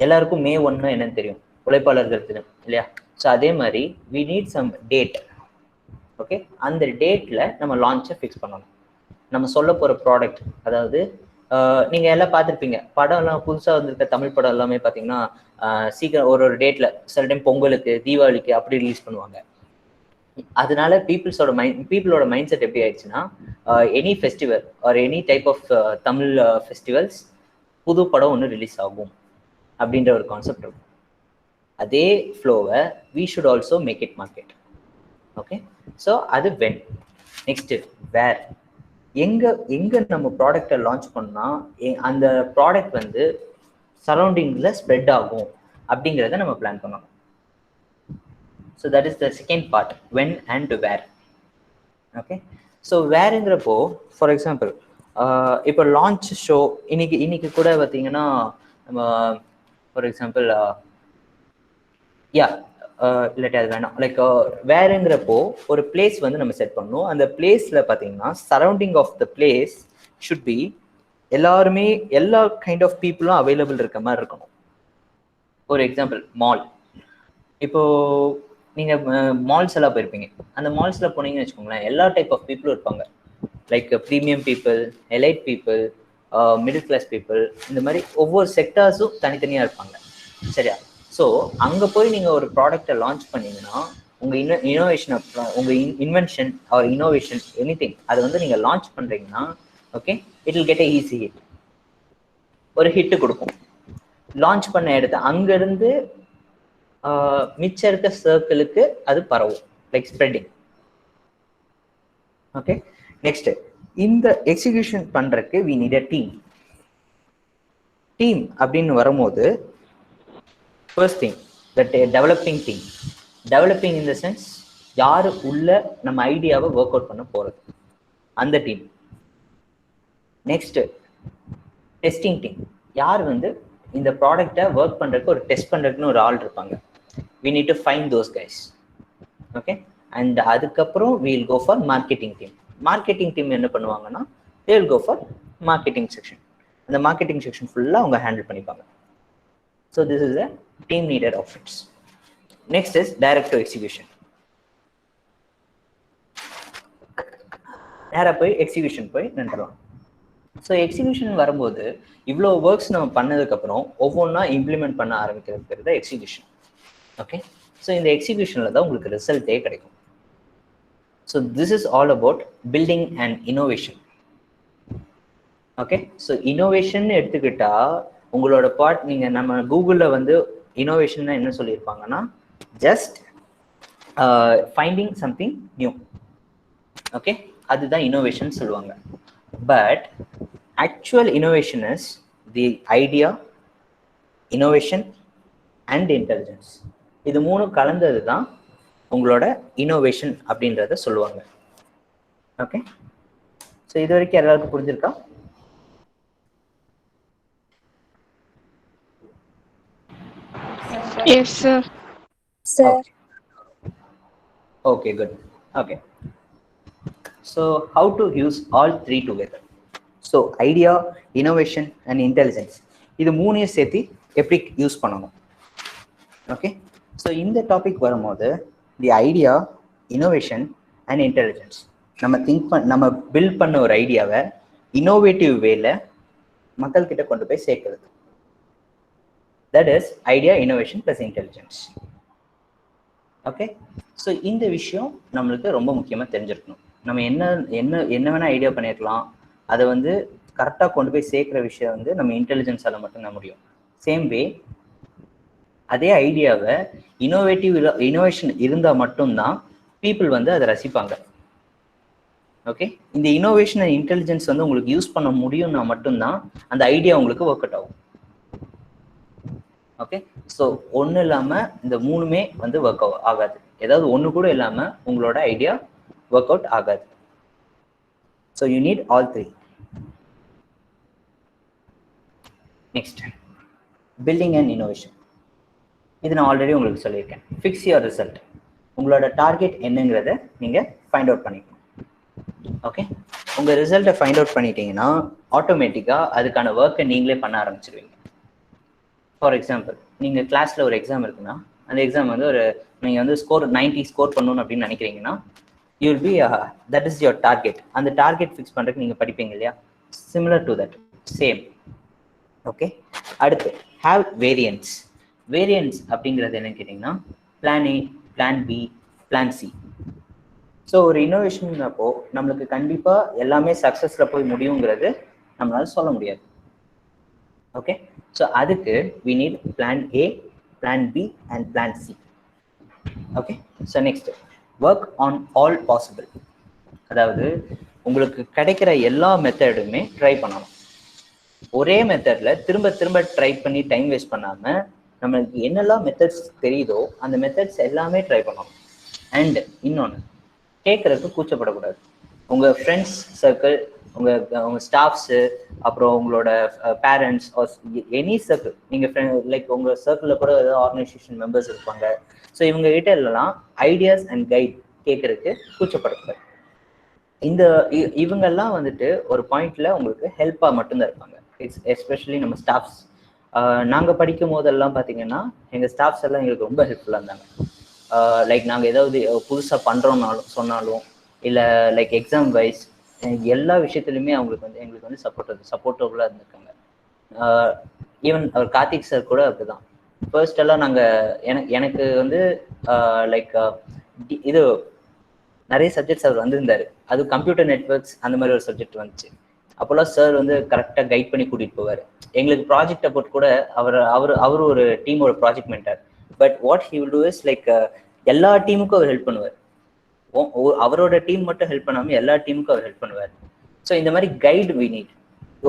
எல்லாருக்கும் May 1 என்னன்னு தெரியும், உழைப்பாளர்கள் தினம் இல்லையா? ஸோ அதே மாதிரி we need some date. Okay, அந்த டேட்ல நம்ம லான்ச்சை ஃபிக்ஸ் பண்ணணும். நம்ம சொல்ல போற ப்ராடக்ட், அதாவது நீங்க எல்லாம் பார்த்துருப்பீங்க, படம் எல்லாம் புதுசா வந்திருக்க தமிழ் படம் எல்லாமே பார்த்தீங்கன்னா சீக்கிரம் ஒரு டேட்ல, சில டைம் பொங்கலுக்கு, தீபாவளிக்கு அப்படி ரிலீஸ் பண்ணுவாங்க. அதனால பீப்புளோட மைண்ட் செட் எப்படி ஆயிடுச்சுன்னா, any festival or any type of Tamil festivals புது படம் ஒன்று ரிலீஸ் ஆகும் அப்படின்ற ஒரு கான்செப்ட் இருக்கும். அதே ஃப்ளோவை we should also make it market. Okay, so அது வென். நெக்ஸ்ட் வேர், எங்க நம்ம ப்ராடக்டை லான்ச் பண்ணா அந்த ப்ராடக்ட் வந்து சரௌண்டிங்ல ஸ்ப்ரெட் ஆகும் அப்படிங்கிறத நம்ம பிளான் பண்ணணும். So that is the second part, when and where. Okay, so வேறுங்கிறப்போ ஃபார் எக்ஸாம்பிள் இப்போ லான்ச் ஷோ இன்னைக்கு கூட பார்த்தீங்கன்னா நம்ம ஃபார் எக்ஸாம்பிள் இல்லாட்டி அது வேணாம், லைக் வேறுங்கிறப்போ ஒரு பிளேஸ் வந்து நம்ம செட் பண்ணணும். அந்த பிளேஸ்ல பார்த்தீங்கன்னா surrounding of the place should be எல்லாருமே, எல்லா கைண்ட் ஆஃப் பீப்புளும் அவைலபிள் இருக்க மாதிரி இருக்கணும். ஒரு எக்ஸாம்பிள் மால். இப்போ நீங்க மால்ஸ் எல்லாம் போயிருப்பீங்க. அந்த மால்ஸ்ல போனீங்கன்னு வச்சுக்கோங்களேன், எல்லா டைப் ஆஃப் பீப்புளும் இருப்பாங்க. Like premium people, elite people, middle class people, இந்த மாதிரி ஒவ்வொரு செக்டார்ஸும் தனித்தனியா இருப்பாங்க. சரியா? ஸோ அங்கே போய் நீங்கள் ஒரு ப்ராடக்டை லான்ச் பண்ணீங்கன்னா உங்கள் இனோவேஷன், உங்கள் இன்வென்ஷன் ஆர் இனோவேஷன் எனிதிங் அதை வந்து நீங்கள் லான்ச் பண்ணுறீங்கன்னா okay, it will get a easy hit. ஒரு ஹிட்டு கொடுக்கும். லான்ச் பண்ண இடத்த அங்கேருந்து மிச்சம் இருக்க சர்க்கிளுக்கு அது பரவும், லைக் ஸ்ப்ரெட்டிங். ஓகே, நெக்ஸ்ட், இந்த எக்ஸிகியூஷன் பண்ணுறதுக்கு we need a team. Team அப்படின்னு வரும்போது first thing, that developing team. Developing in the sense, யார் உள்ள நம்ம ஐடியாவை ஒர்க் அவுட் பண்ண போறது, அந்த டீம். Next, testing team. யார் வந்து இந்த ப்ராடக்டை ஒர்க் பண்றதுக்கு, ஒரு டெஸ்ட் பண்றதுக்குன்னு ஒரு ஆள் இருப்பாங்க. we need to find those guys. Okay, and அதுக்கப்புறம் we will go for marketing team. Marketing team என்ன பண்ணுவாங்கன்னா they will go for marketing section. அந்த மார்க்கெட்டிங் செக்ஷன் ஃபுல்லா அவங்க ஹேண்டில் பண்ணிப்பாங்க. So this is a team leader of it. Next is direct to execution. நேரா போய் execution போய் நின்றலாம். So execution வரும்போது இவ்வளோ ஒர்க்ஸ் நம்ம பண்ணதுக்கப்புறம் ஒவ்வொன்றா இம்ப்ளிமெண்ட் பண்ண ஆரம்பிக்கிறது எக்ஸிக்யூஷன். ஓகே, ஸோ இந்த எக்ஸிக்யூஷனில் தான் உங்களுக்கு ரிசல்ட்டே கிடைக்கும். So this is all about building and innovation. Okay, so innovation எடுத்துக்கிட்டா உங்களோட பார்ட் நீங்கள் நம்ம கூகுளில் வந்து இனோவேஷன் என்ன சொல்லியிருப்பாங்கன்னா just finding something new. Okay, அதுதான் இனோவேஷன் சொல்லுவாங்க. But actual innovation is the idea, innovation and intelligence. இது மூணும் கலந்தது தான் உங்களோட இனோவேஷன் அப்படின்றத சொல்லுவாங்க. ஓகே, ஸோ இது வரைக்கும் எல்லாருக்கும் புரிஞ்சிருக்கா? Yes, sir. Sir. Okay, good. Okay. So how to use all three together? So idea, innovation and intelligence. இது மூணையும் சேர்த்து எப்படி யூஸ் பண்ணணும்? ஓகே, ஸோ இந்த டாபிக் வரும்போது தி ஐடியா, இனோவேஷன் அண்ட் இன்டெலிஜென்ஸ் நம்ம பில்ட் பண்ண ஒரு ஐடியாவை இன்னோவேட்டிவ் வேல மக்கள்கிட்ட கொண்டு போய் சேர்க்கிறது. That is idea, innovation plus intelligence. Okay, so இந்த விஷயம் நம்மளுக்கு ரொம்ப முக்கியமாக தெரிஞ்சிருக்கணும். நம்ம என்ன வேணால் ஐடியா பண்ணியிருக்கலாம், அதை வந்து கரெக்டாக கொண்டு போய் சேர்க்குற விஷயம் வந்து நம்ம இன்டெலிஜென்ஸால் மட்டும்தான் முடியும். சேம் வே அதே ஐடியாவை இனோவேஷன் இருந்தால் மட்டும்தான் பீப்புள் வந்து அதை ரசிப்பாங்க. ஓகே, இந்த இனோவேஷன் அண்ட் இன்டெலிஜென்ஸ் வந்து உங்களுக்கு யூஸ் பண்ண முடியும்னா மட்டும்தான் அந்த ஐடியா உங்களுக்கு ஒர்க் அவுட் ஆகும். ஓகே, ஸோ ஒன்று இல்லாமல் இந்த மூணுமே வந்து ஒர்க் ஆகாது. ஏதாவது ஒன்று கூட இல்லாமல் உங்களோட ஐடியா ஒர்க் அவுட் ஆகாது. So you need all three. Next, building and innovation. இது நான் ஆல்ரெடி உங்களுக்கு சொல்லியிருக்கேன். Fix your result. உங்களோட டார்கெட் என்னங்கிறத நீங்கள் ஃபைண்ட் அவுட் பண்ணிக்கணும். ஓகே, உங்கள் ரிசல்ட்டை ஃபைண்ட் அவுட் பண்ணிட்டீங்கன்னா ஆட்டோமேட்டிக்காக அதுக்கான ஒர்க்கை நீங்களே பண்ண ஆரம்பிச்சிருவீங்க. ஃபார் எக்ஸாம்பிள், நீங்கள் கிளாஸில் ஒரு எக்ஸாம் இருக்குன்னா அந்த எக்ஸாம் வந்து நீங்கள் வந்து 90 ஸ்கோர் பண்ணணும் அப்படின்னு நினைக்கிறீங்கன்னா you will be that is your target. அந்த டார்கெட் ஃபிக்ஸ் பண்ணுறதுக்கு நீங்கள் படிப்பீங்க இல்லையா? Similar to that, same. Okay, அடுத்து ஹாவ் வேரியன்ஸ். வேரியன்ஸ் அப்படிங்கிறது என்னன்னு கேட்டிங்கன்னா plan A, plan B, plan C. So ஒரு இனோவேஷன் அப்போ நம்மளுக்கு கண்டிப்பாக எல்லாமே சக்ஸஸில் போய் முடியுங்கிறது நம்மளால சொல்ல முடியாது. ஓகே, ஸோ அதுக்கு we need plan A, plan B and plan C. Okay, so next, work on all possible. அதாவது உங்களுக்கு கிடைக்கிற எல்லா மெத்தடுமே ட்ரை பண்ணணும். ஒரே மெத்தடில் திரும்ப திரும்ப ட்ரை பண்ணி டைம் வேஸ்ட் பண்ணாமல் நம்மளுக்கு என்னெல்லாம் மெத்தட்ஸ் தெரியுதோ அந்த மெத்தட்ஸ் எல்லாமே ட்ரை பண்ணணும். அண்ட் இன்னொன்று, கேட்குறதுக்கு கூச்சப்படக்கூடாது. உங்கள் ஃப்ரெண்ட்ஸ் சர்க்கிள், உங்கள் ஸ்டாஃப்ஸு, அப்புறம் உங்களோட பேரண்ட்ஸ் ஆர் எனி சர்க்கிள், நீங்கள் லைக் உங்கள் சர்க்கிளில் கூட ஏதாவது ஆர்கனைசேஷன் மெம்பர்ஸ் இருப்பாங்க. ஸோ இவங்க கிட்ட எல்லாம் ஐடியாஸ் அண்ட் கைட் கேட்குறதுக்கு கூச்சப்படக்கூடாது. இவங்கெல்லாம் வந்துட்டு ஒரு பாயிண்ட்ல உங்களுக்கு ஹெல்ப்பாக மட்டும்தான் இருப்பாங்க. எஸ்பெஷலி நம்ம ஸ்டாஃப்ஸ். நாங்கள் படிக்கும் போதெல்லாம் பார்த்தீங்கன்னா எங்கள் ஸ்டாஃப்ஸ் எல்லாம் எங்களுக்கு ரொம்ப ஹெல்ப்ஃபுல்லாக இருந்தாங்க. லைக் நாங்கள் ஏதாவது புதுசாக பண்ணுறோம்னாலும் சொன்னாலும் இல்லை லைக் எக்ஸாம் வைஸ் எல்லா விஷயத்துலையுமே எங்களுக்கு வந்து சப்போர்ட்டிவாக இருந்திருக்காங்க. ஈவன் அவர் கார்த்திக் சார் கூட அப்படிதான். ஃபர்ஸ்ட் எல்லாம் எனக்கு வந்து லைக் இது நிறைய சப்ஜெக்ட்ஸ் அவர் வந்திருந்தாரு. அது கம்ப்யூட்டர் நெட்ஒர்க்ஸ் அந்த மாதிரி ஒரு சப்ஜெக்ட் வந்துச்சு. அப்போல்லாம் சார் வந்து கரெக்டாக கைட் பண்ணி கூட்டிகிட்டு போவார். எங்களுக்கு ப்ராஜெக்ட் அப்போட் கூட அவர் ஒரு டீமோட project mentor. But what he will do is like எல்லா டீமுக்கும் அவர் ஹெல்ப் பண்ணுவார். அவரோட டீம் மட்டும் ஹெல்ப் பண்ணாமல் எல்லா டீமுக்கும் அவர் ஹெல்ப் பண்ணுவார். ஸோ இந்த மாதிரி கைடு வி நீட்.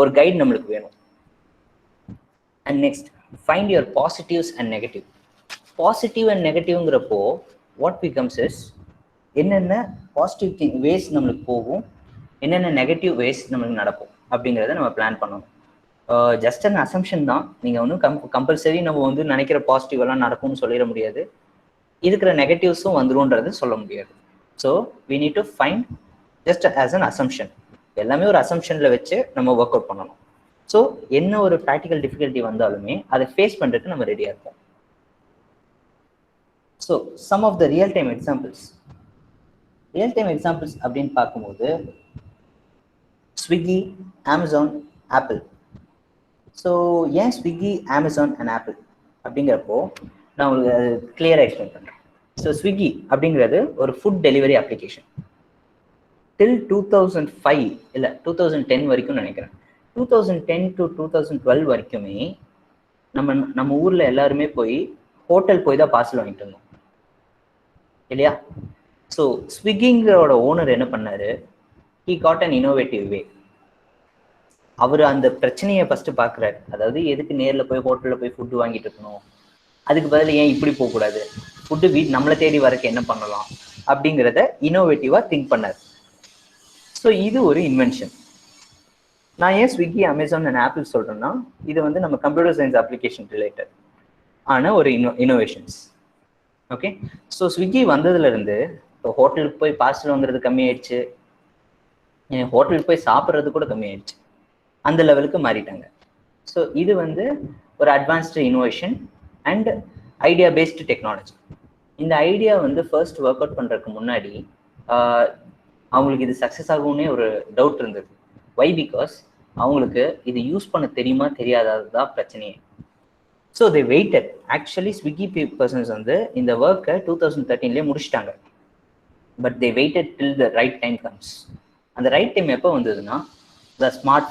ஒரு கைடு நம்மளுக்கு வேணும். And next, find your positives and negative. Positive and நெகட்டிவ்ங்கிறப்போ வாட் பிகம்ஸ் இஸ் என்னென்ன பாசிட்டிவ் வேஸ் நம்மளுக்கு போகும், என்னென்ன நெகட்டிவ் வேஸ் நம்மளுக்கு நடக்கும் அப்படிங்கிறத நம்ம பிளான் பண்ணணும். ஜஸ்ட் அன் அசம்ஷன் தான். நீங்கள் ஒன்றும் கம்பல்சரி நம்ம வந்து நினைக்கிற பாசிட்டிவ் எல்லாம் நடக்கும்னு சொல்லிட முடியாது. இருக்கிற நெகட்டிவ்ஸும் வந்துரும்ன்றது சொல்ல முடியாது. So we need to find just as an assumption. எல்லாமே ஒரு அசம்ஷனில் வச்சு நம்ம ஒர்க் அவுட் பண்ணணும். ஸோ என்ன ஒரு ப்ராக்டிக்கல் டிஃபிகல்ட்டி வந்தாலுமே அதை ஃபேஸ் பண்ணுறதுக்கு நம்ம ரெடியாக இருப்போம். So some of the real time examples அப்படின்னு பார்க்கும்போது ஸ்விக்கி, அமேசான், ஆப்பிள். ஸோ ஏன் ஸ்விக்கி, அமேசான் அண்ட் ஆப்பிள் அப்படிங்கிறப்போ நான் உங்களுக்கு அது கிளியராக எக்ஸ்பிளைன் பண்ணுறேன். ஸோ ஸ்விக்கி அப்படிங்கிறது ஒரு ஃபுட் டெலிவரி அப்ளிகேஷன். டில் 2005 இல்லை 2010 வரைக்கும் நினைக்கிறேன். 2010 to 2012 வரைக்குமே நம்ம ஊரில் எல்லாருமே போய் ஹோட்டல் போய் தான் பார்சல் வாங்கிட்டு இருந்தோம் இல்லையா? ஸோ ஸ்விக்கிங்கிறோட ஓனர் என்ன பண்ணாரு, ஹி காட் அன் இன்னோவேட்டிவ் வே. அவர் அந்த பிரச்சனையை ஃபர்ஸ்ட் பார்க்குறாரு. அதாவது எதுக்கு நேரில் போய் ஹோட்டலில் போய் ஃபுட்டு வாங்கிட்டு இருக்கணும், அதுக்கு பதில் ஏன் இப்படி போகக்கூடாது, ஃபுட்டு நம்மளை தேடி வரக்கு என்ன பண்ணலாம் அப்படிங்கிறத இன்னோவேட்டிவாக திங்க் பண்ணார். ஸோ இது ஒரு இன்வென்ஷன். நான் ஏன் ஸ்விக்கி, அமேசான் அண்ட் ஆப்பிள் சொல்கிறேன்னா, இது வந்து நம்ம கம்ப்யூட்டர் சயின்ஸ் அப்ளிகேஷன் ரிலேட்டட் ஆன ஒரு இன்னோவேஷன்ஸ். ஓகே, ஸோ ஸ்விக்கி வந்ததுலேருந்து இப்போ ஹோட்டலுக்கு போய் பார்சல் வாங்குறது கம்மியாயிடுச்சு, ஹோட்டலுக்கு போய் சாப்பிட்றது கூட கம்மியாயிடுச்சு, அந்த லெவலுக்கு மாறிட்டாங்க. ஸோ இது வந்து ஒரு advanced innovation and idea based technology. இந்த ஐடியா வந்து ஃபர்ஸ்ட் ஒர்க் அவுட் பண்ணுறதுக்கு முன்னாடி அவங்களுக்கு இது சக்ஸஸ் ஆகும்னே ஒரு டவுட் இருந்தது. வை? பிகாஸ் அவங்களுக்கு இது யூஸ் பண்ண தெரியுமா தெரியாதது தான் பிரச்சனையே. So they waited. Actually Swiggy persons வந்து இந்த ஒர்க்கை 2013 முடிச்சிட்டாங்க. But they waited till the right time comes. அந்த ரைட் டைம் எப்போ வந்ததுன்னா, த ஸ்மார்ட்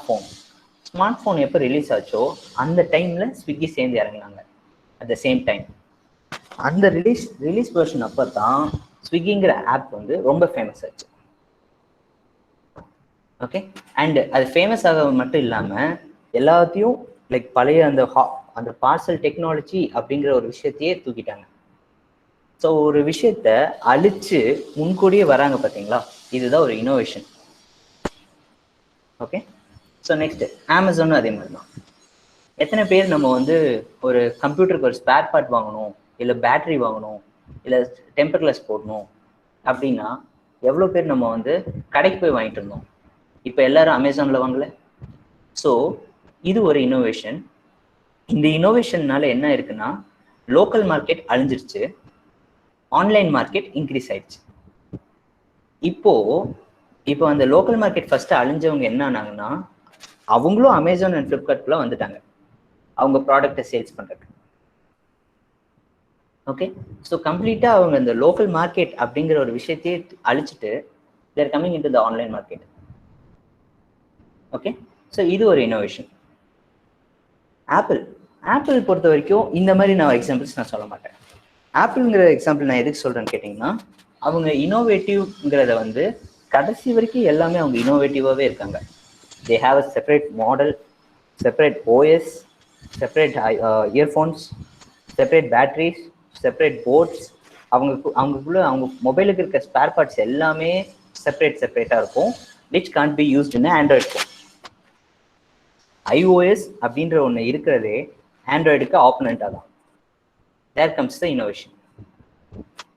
ஃபோன் எப்போ ரிலீஸ் ஆச்சோ அந்த டைமில் ஸ்விக்கி சேர்ந்து இறங்கினாங்க அட் த சேம் டைம். அந்த ரிலீஸ் வெர்ஷன் அப்போ தான் ஸ்விக்கிங்கிற ஆப் வந்து ரொம்ப ஃபேமஸ் ஆச்சு. ஓகே, அண்ட் அது ஃபேமஸ் ஆக மட்டும் இல்லாமல் எல்லாத்தையும் லைக் பழைய அந்த பார்சல் டெக்னாலஜி அப்படிங்கிற ஒரு விஷயத்தையே தூக்கிட்டாங்க. ஸோ ஒரு விஷயத்த அழிச்சு முன்கூடியே வராங்க பார்த்தீங்களா, இதுதான் ஒரு இன்னோவேஷன். ஓகே, ஸோ நெக்ஸ்ட் அமேசானும் அதே மாதிரி தான். எத்தனை பேர் நம்ம வந்து ஒரு கம்ப்யூட்டருக்கு ஒரு ஸ்பேர் பார்ட் வாங்கணும், இல்லை பேட்டரி வாங்கணும், இல்லை டெம்பர் கிளாஸ் போடணும் அப்படின்னா எவ்வளோ பேர் நம்ம வந்து கடைக்கு போய் வாங்கிட்டு இருந்தோம். இப்போ எல்லாரும் அமேசானில் வாங்கல. ஸோ இது ஒரு இன்னோவேஷன். இந்த இன்னோவேஷன்னால என்ன இருக்குன்னா, லோக்கல் மார்க்கெட் அழிஞ்சிருச்சு, ஆன்லைன் மார்க்கெட் இன்க்ரீஸ் ஆயிடுச்சு. இப்போ அந்த லோக்கல் மார்க்கெட் ஃபர்ஸ்ட் அழிஞ்சவங்க என்ன ஆனாங்கன்னா, அவங்களும் அமேசான் அண்ட் ஃப்ளிப்கார்ட்குள்ள வந்துட்டாங்க அவங்க ப்ராடக்டை சேல்ஸ் பண்றதுக்கு. ஓகே, ஸோ கம்ப்ளீட்டா அவங்க இந்த லோக்கல் மார்க்கெட் அப்படிங்கிற ஒரு விஷயத்தையே அழிச்சிட்டு there coming into the online market. Okay, so இது ஒரு இன்னோவேஷன். ஆப்பிள் பொறுத்த வரைக்கும் இந்த மாதிரி எக்ஸாம்பிள்ஸ் நான் சொல்ல மாட்டேன். ஆப்பிள்ங்கிற எக்ஸாம்பிள் நான் எதுக்கு சொல்றேன்னு கேட்டிங்கன்னா, அவங்க இன்னோவேட்டிவ்ங்கிறத வந்து கடைசி வரைக்கும் எல்லாமே அவங்க இன்னோவேட்டிவாகவே இருக்காங்க. They have a separate model, separate OS, separate earphones, separate batteries, separate ports. அவங்களுக்குள்ள அவங்க மொபைலுக்கு இருக்க ஸ்பேர் பார்ட்ஸ் எல்லாமே செப்பரேட்டாக இருக்கும், which can't be used in Android phone. iOS அப்படின்ற ஒன்று இருக்கிறதே ஆண்ட்ராய்டுக்கு ஆப்பனண்ட்டாக தான். There comes the innovation.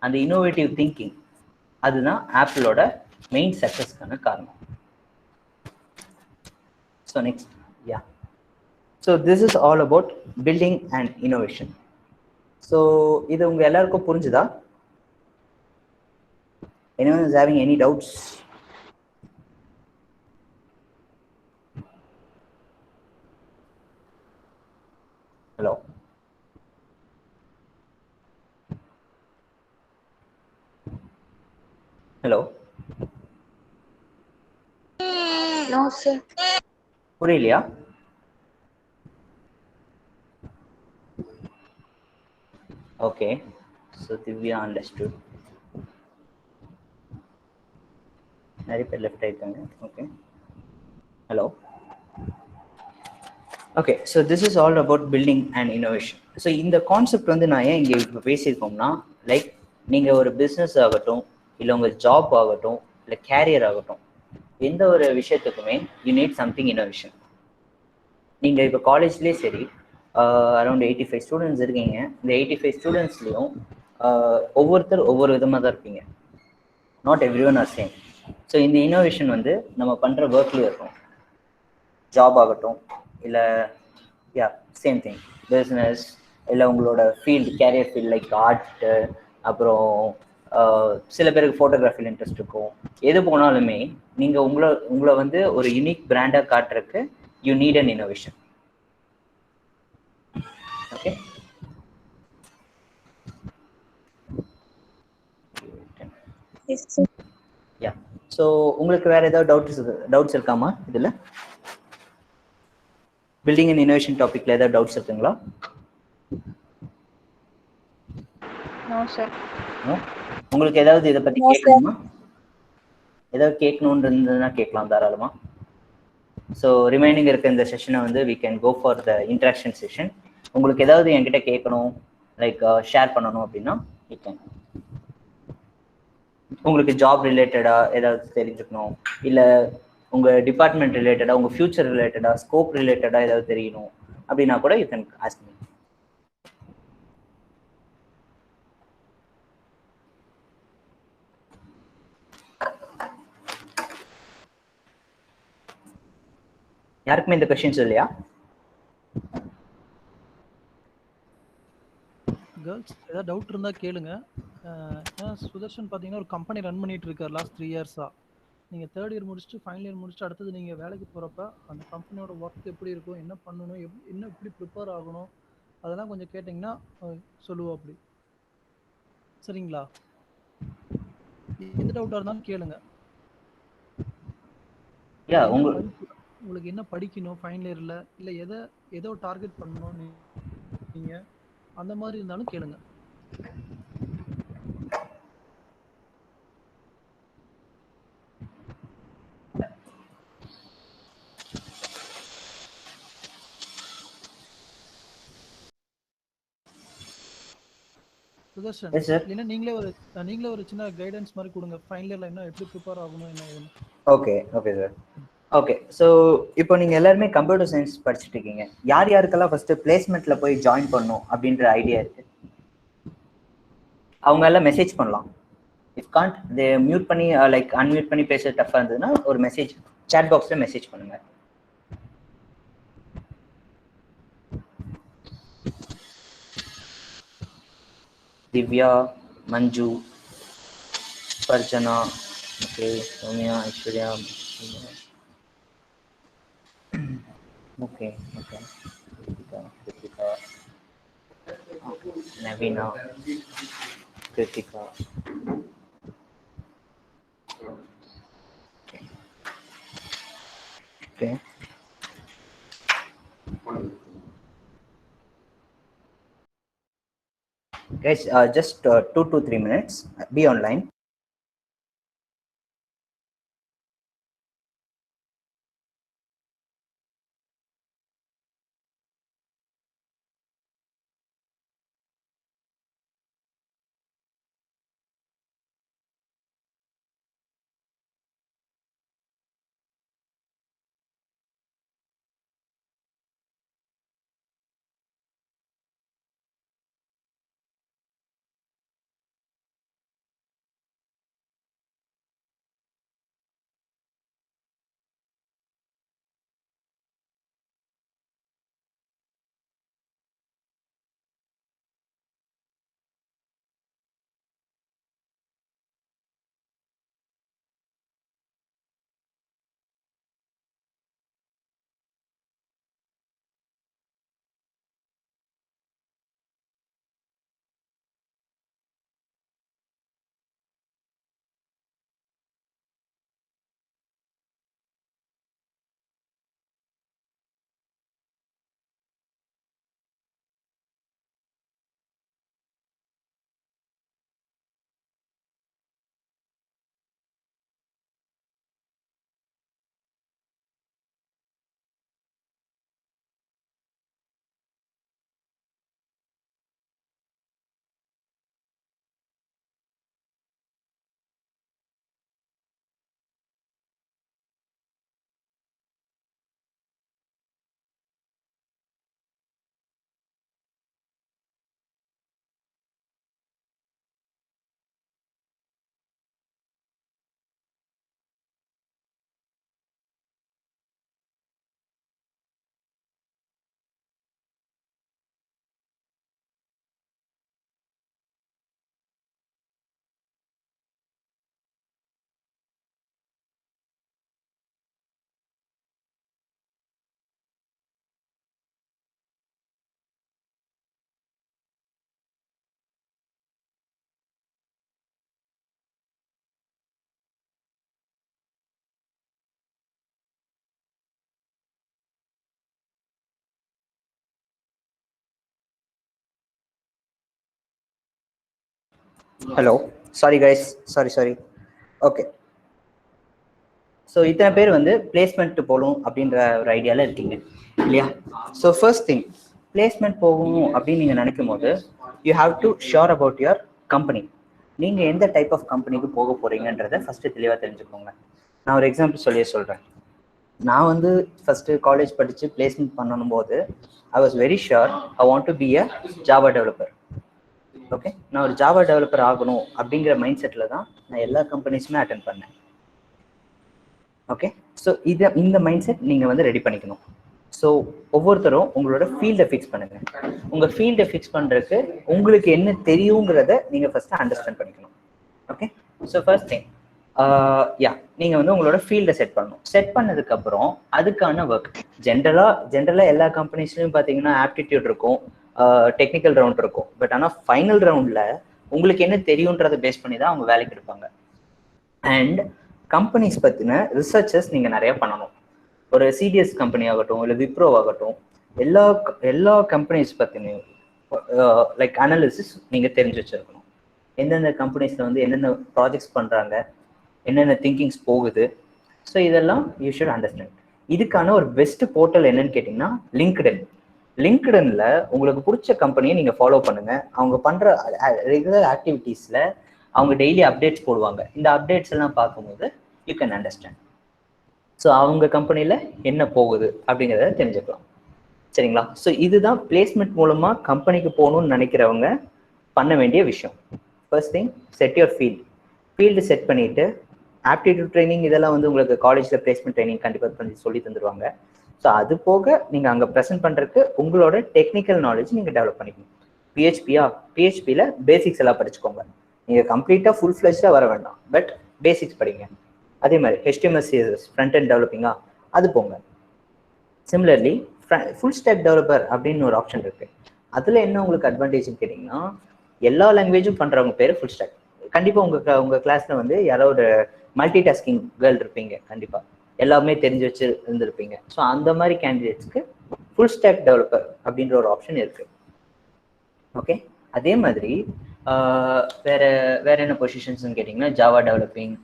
அந்த இன்னோவேட்டிவ் திங்கிங் அதுதான் ஆப்பிளோட மெயின் சக்ஸஸ்க்கான காரணம். So next, yeah, so this is all about building and innovation. So இது உங்கள் எல்லாருக்கும் புரிஞ்சுதா? anyone is having any doubts? Hello? Hello? No, sir. புரியலையா? Okay, so Divya understood. நிறைய பேர் லெஃப்ட் ஆயிட்டாங்க. Okay, hello. Okay, so this is all about building and innovation. So இந்த concept வந்து நான் ஏன் இங்கே இப்போ பேசியிருக்கோம்னா, லைக் நீங்கள் ஒரு பிஸ்னஸ் ஆகட்டும், இல்லை உங்கள் ஜாப் ஆகட்டும், இல்லை கேரியர் ஆகட்டும், எந்த ஒரு விஷயத்துக்குமே யூ நீட் சம்திங் இன்னோவேஷன். நீங்கள் இப்போ காலேஜ்லேயே சரி, அரௌண்ட் 85 ஸ்டூடெண்ட்ஸ் இருக்கீங்க. இந்த 85 ஸ்டூடெண்ட்ஸ்லேயும் ஒவ்வொருத்தர் ஒவ்வொரு விதமாக தான் இருப்பீங்க. Not every one R same. So இந்த இன்னோவேஷன் வந்து நம்ம பண்ணுற ஒர்க்லேயும் இருக்கும். ஜாப் ஆகட்டும், இல்லை யா சேம் திங் பிஸ்னஸ், இல்லை உங்களோட field career field like art, அப்புறம் சில பேருக்கு ஃபோட்டோகிராஃபியில் இன்ட்ரெஸ்ட் இருக்கும். எது போனாலுமே நீங்கள் உங்களை வந்து ஒரு யூனிக் பிராண்டாக காட்டுறதுக்கு you need an innovation. Okay, Yes, sir. Yeah. So உங்களுக்கு வேற ஏதாவது டவுட்ஸ் இருக்காமா? இதில் பில்டிங் அண்ட் இன்னோவேஷன் டாபிக்ல ஏதாவது டவுட்ஸ் இருக்குங்களா? No, sir. No? உங்களுக்கு ஏதாவது இதை பற்றி No, sir. கேட்கணுமா? ஏதாவது கேட்கணுன்னு இருந்ததுன்னா கேட்கலாம் தாராளமா. ஸோ ரிமைனிங் இருக்க இந்த செஷனை வந்து we can go for the interaction session. உங்களுக்கு ஏதாவது என்கிட்ட கேட்கணும், லைக் ஷேர் பண்ணணும் அப்படின்னா யூ கேன். உங்களுக்கு ஜாப் ரிலேட்டடாக ஏதாவது தெரிஞ்சுக்கணும், இல்லை உங்கள் டிபார்ட்மெண்ட் ரிலேட்டடாக, உங்கள் ஃபியூச்சர் ரிலேட்டடாக, ஸ்கோப் ரிலேட்டடாக ஏதாவது தெரியணும் அப்படின்னா கூட யூ கேன் ஆஸ்க் மீ. யாருக்குமே இந்த கொஸ்டின்ஸ் இல்லையா? கேர்ள்ஸ் ஏதாவது டவுட் இருந்தால் கேளுங்க. ஏன்னா சுதர்ஷன் பார்த்தீங்கன்னா ஒரு கம்பெனி ரன் பண்ணிட்டு இருக்கார் லாஸ்ட் 3 இயர்ஸாக. நீங்கள் தேர்ட் இயர் முடிச்சுட்டு ஃபைனல் இயர் முடிச்சுட்டு அடுத்தது நீங்கள் வேலைக்கு போகிறப்ப அந்த கம்பெனியோட ஒர்க் எப்படி இருக்கும், என்ன பண்ணணும், என்ன எப்படி ப்ரிப்பேர் ஆகணும், அதெல்லாம் கொஞ்சம் கேட்டிங்கன்னா சொல்லுவோம் அப்படி. சரிங்களா? எந்த டவுட்டாக இருந்தாலும் கேளுங்க. உங்களுக்கு என்ன படிக்கணும் ஃபைனல் இயரில், இல்லை ஏதோ டார்கெட் பண்ணணும் நீங்கள் அந்த மாதிரி இருந்தாலும் கேளுங்க. சுதர்ஷன், இல்லைன்னா நீங்களே ஒரு சின்ன கைடன்ஸ் மாதிரி கொடுங்க ஃபைனல் இயர்ல என்ன எப்படி ப்ரிப்பேர் ஆகணும் என்ன ஏதுன்னு. Okay sir. ஓகே, ஸோ இப்போ நீங்கள் எல்லாருமே கம்ப்யூட்டர் சயின்ஸ் படிச்சுட்டு இருக்கீங்க. யாருக்கெல்லாம் ஃபர்ஸ்ட் பிளேஸ்மெண்ட்ல போய் ஜாயின் பண்ணணும் அப்படின்ற ஐடியா இருக்கு? அவங்க எல்லாம் மெசேஜ் பண்ணலாம். இஃப் காண்ட் தே மியூட் பண்ணி லைக் அன்மியூட் பண்ணி பேச டஃபாக இருந்ததுன்னா ஒரு மெசேஜ் சாட் பாக்ஸில் மெசேஜ் பண்ணுங்க. Divya, Manju, Farzana, okay, Sowmya, Aishwarya, okay, Kiruthika, Naveena, Kiruthika. Okay. Guys, just 2 to 3 minutes. Be online. Hello, sorry guys, sorry. Okay, so இத்தனை பேர் வந்து பிளேஸ்மெண்ட் போகணும் அப்படின்ற ஒரு ஐடியாவில் இருக்கீங்க இல்லையா? ஸோ ஃபர்ஸ்ட் திங், பிளேஸ்மெண்ட் போகணும் அப்படின்னு நீங்கள் நினைக்கும் போது you have to sure about your company. நீங்கள் எந்த டைப் ஆஃப் கம்பெனிக்கு போக போகிறீங்கன்றதை ஃபஸ்ட்டு தெளிவாக தெரிஞ்சுக்கோங்க. நான் ஒரு எக்ஸாம்பிள் சொல்கிறேன். நான் வந்து ஃபஸ்ட்டு காலேஜ் படித்து பிளேஸ்மெண்ட் பண்ணணும் போது I was very sure I want to be a Java developer. Okay, நான் ஒரு ஜாவா டெவலப்பர் ஆகணும் அப்படிங்கிற மைண்ட் செட்டில் தான் நான் எல்லா கம்பெனிஸுமே அட்டென்ட் பண்ணேன். ஓகே, ஸோ இந்த மைண்ட் செட் நீங்கள் வந்து ரெடி பண்ணிக்கணும். ஸோ ஒவ்வொருத்தரும் உங்களோட ஃபீல்டை ஃபிக்ஸ் பண்ணுங்க. உங்கள் ஃபீல்டை ஃபிக்ஸ் பண்ணுறதுக்கு உங்களுக்கு என்ன தெரியுங்கிறத நீங்கள் ஃபஸ்ட்டு அண்டர்ஸ்டாண்ட் பண்ணிக்கணும். ஓகே, ஸோ ஃபர்ஸ்ட் திங் நீங்கள் வந்து உங்களோட ஃபீல்டை செட் பண்ணணும். செட் பண்ணதுக்கப்புறம் அதுக்கான ஒர்க் ஜென்ரலாக எல்லா கம்பெனிஸ்லையும் பார்த்தீங்கன்னா ஆப்டிடியூட் இருக்கும், டெக்னிக்கல் ரவுண்ட் இருக்கும். பட் ஆனால் ஃபைனல் ரவுண்டில் உங்களுக்கு என்ன தெரியுன்றதை பேஸ் பண்ணி தான் அவங்க வேலைக்கு எடுப்பாங்க. அண்ட் கம்பெனிஸ் பற்றின ரிசர்ச்சஸ் நீங்கள் நிறைய பண்ணணும். ஒரு சிடிஎஸ் கம்பெனி ஆகட்டும், இல்லை விப்ரோ ஆகட்டும், எல்லா கம்பெனிஸ் பற்றினையும் லைக் அனாலிசிஸ் நீங்கள் தெரிஞ்சு வச்சுருக்கணும். எந்தெந்த கம்பெனிஸில் வந்து என்னென்ன ப்ராஜெக்ட்ஸ் பண்ணுறாங்க, என்னென்ன திங்கிங்ஸ் போகுது. ஸோ இதெல்லாம் யூ ஷுட் அண்டர்ஸ்டாண்ட். இதுக்கான ஒரு பெஸ்ட் போர்ட்டல் என்னன்னு கேட்டிங்கன்னா லிங்க்டின்ல உங்களுக்கு பிடிச்ச கம்பெனியை நீங்கள் ஃபாலோ பண்ணுங்கள். அவங்க பண்ணுற ரெகுலர் ஆக்டிவிட்டீஸில் அவங்க டெய்லி அப்டேட்ஸ் போடுவாங்க. இந்த அப்டேட்ஸ் எல்லாம் பார்க்கும்போது யூ கேன் அண்டர்ஸ்டாண்ட். ஸோ அவங்க கம்பெனியில் என்ன போகுது அப்படிங்கிறத தெரிஞ்சுக்கலாம். சரிங்களா? ஸோ இதுதான் பிளேஸ்மெண்ட் மூலமாக கம்பெனிக்கு போகணும்னு நினைக்கிறவங்க பண்ண வேண்டிய விஷயம். First thing, set your field set பண்ணிவிட்டு ஆப்டிடியூட் ட்ரைனிங் இதெல்லாம் வந்து உங்களுக்கு காலேஜில் பிளேஸ்மெண்ட் ட்ரைனிங் கண்டிப்பாக சொல்லி தந்துடுவாங்க. ஸோ அது போக நீங்கள் அங்கே ப்ரெசென்ட் பண்ணுறதுக்கு உங்களோட டெக்னிக்கல் நாலேஜ் நீங்கள் டெவலப் பண்ணிக்கணும். பிஹெச்பியில் பேசிக்ஸ் எல்லாம் படிச்சுக்கோங்க. நீங்கள் கம்ப்ளீட்டாக ஃபுல் ஃப்ளெஷ்டாக வர வேண்டாம், பட் பேசிக்ஸ் படிங்க. அதே மாதிரி HTML CSS ஃப்ரண்ட் அண்ட் டெவலப்பிங்காக அது போங்க. சிமிலர்லி ஃபுல் ஸ்டாக் டெவலப்பர் அப்படின்னு ஒரு ஆப்ஷன் இருக்குது. அதில் என்ன உங்களுக்கு அட்வான்டேஜ்னு கேட்டிங்கன்னா, எல்லா லாங்குவேஜும் பண்ணுறவங்க பேர் ஃபுல் ஸ்டாக். கண்டிப்பாக உங்கள் கிளாஸில் வந்து யாரோ ஒரு மல்டி டாஸ்கிங் கேர்ள் இருப்பீங்க, கண்டிப்பாக எல்லாமே தெரிஞ்சு வச்சு இருந்திருப்பீங்க. ஸோ அந்த மாதிரி கேண்டிடேட்ஸ்க்கு ஃபுல் ஸ்டாக் டெவலப்பர் அப்படின்ற ஒரு ஆப்ஷன் இருக்குது. ஓகே, அதே மாதிரி வேற என்ன பொசிஷன்ஸ்ன்னு கேட்டிங்கன்னா, Java developing,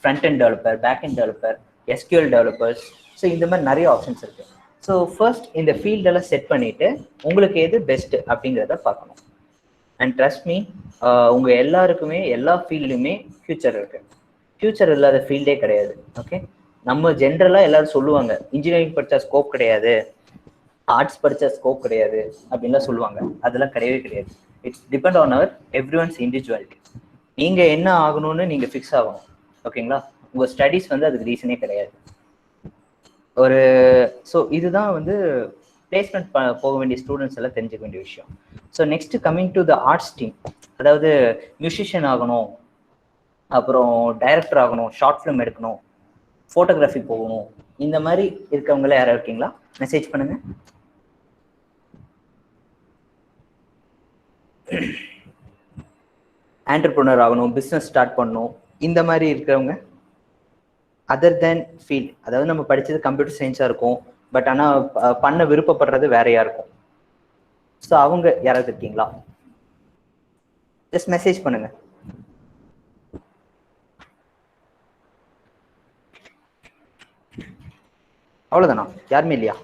front end developer, back end developer, SQL developers. So இந்த மாதிரி நிறைய ஆப்ஷன்ஸ் இருக்குது. ஸோ ஃபர்ஸ்ட் இந்த ஃபீல்டெல்லாம் செட் பண்ணிவிட்டு உங்களுக்கு எது பெஸ்ட்டு அப்படிங்கிறத பார்க்கணும். அண்ட் ட்ரஸ்ட் மீ, உங்கள் எல்லாருக்குமே எல்லா ஃபீல்டுமே ஃபியூச்சர் இருக்குது. ஃபியூச்சர் இல்லாத ஃபீல்டே கிடையாது. ஓகே, நம்ம ஜென்ரலாக எல்லாரும் சொல்லுவாங்க இன்ஜினியரிங் படித்தா ஸ்கோப் கிடையாது, ஆர்ட்ஸ் படித்தா ஸ்கோப் கிடையாது அப்படின்லாம் சொல்லுவாங்க. அதெல்லாம் கிடையவே கிடையாது. It's depend on our everyone's individuality. நீங்கள் என்ன ஆகணும்னு நீங்கள் ஃபிக்ஸ் ஆகணும். ஓகேங்களா? உங்கள் ஸ்டடீஸ் வந்து அதுக்கு ரீசனே கிடையாது. ஸோ இதுதான் வந்து பிளேஸ்மெண்ட் போக வேண்டிய ஸ்டூடெண்ட்ஸ் எல்லாம் தெரிஞ்சுக்க வேண்டிய விஷயம். So next coming to the arts team, அதாவது மியூசிஷியன் ஆகணும், அப்புறம் டைரக்டர் ஆகணும், ஷார்ட் ஃபிலிம் எடுக்கணும், ஃபோட்டோகிராஃபி போகணும், இந்த மாதிரி இருக்கவங்கள யாராவது இருக்கீங்களா? மெசேஜ் பண்ணுங்க. ஆண்டர்பிரினர் ஆகணும், பிஸ்னஸ் ஸ்டார்ட் பண்ணணும், இந்த மாதிரி இருக்கிறவங்க அதர் தென் ஃபீல்ட், அதாவது நம்ம படித்தது கம்ப்யூட்டர் சயின்ஸாக இருக்கும், பட் ஆனால் பண்ண விருப்பப்படுறது வேறையா இருக்கும். ஸோ அவங்க யாராவது இருக்கீங்களா? ஜஸ்ட் மெசேஜ் பண்ணுங்க. அவ்வளோதானா? யாருமே இல்லையா?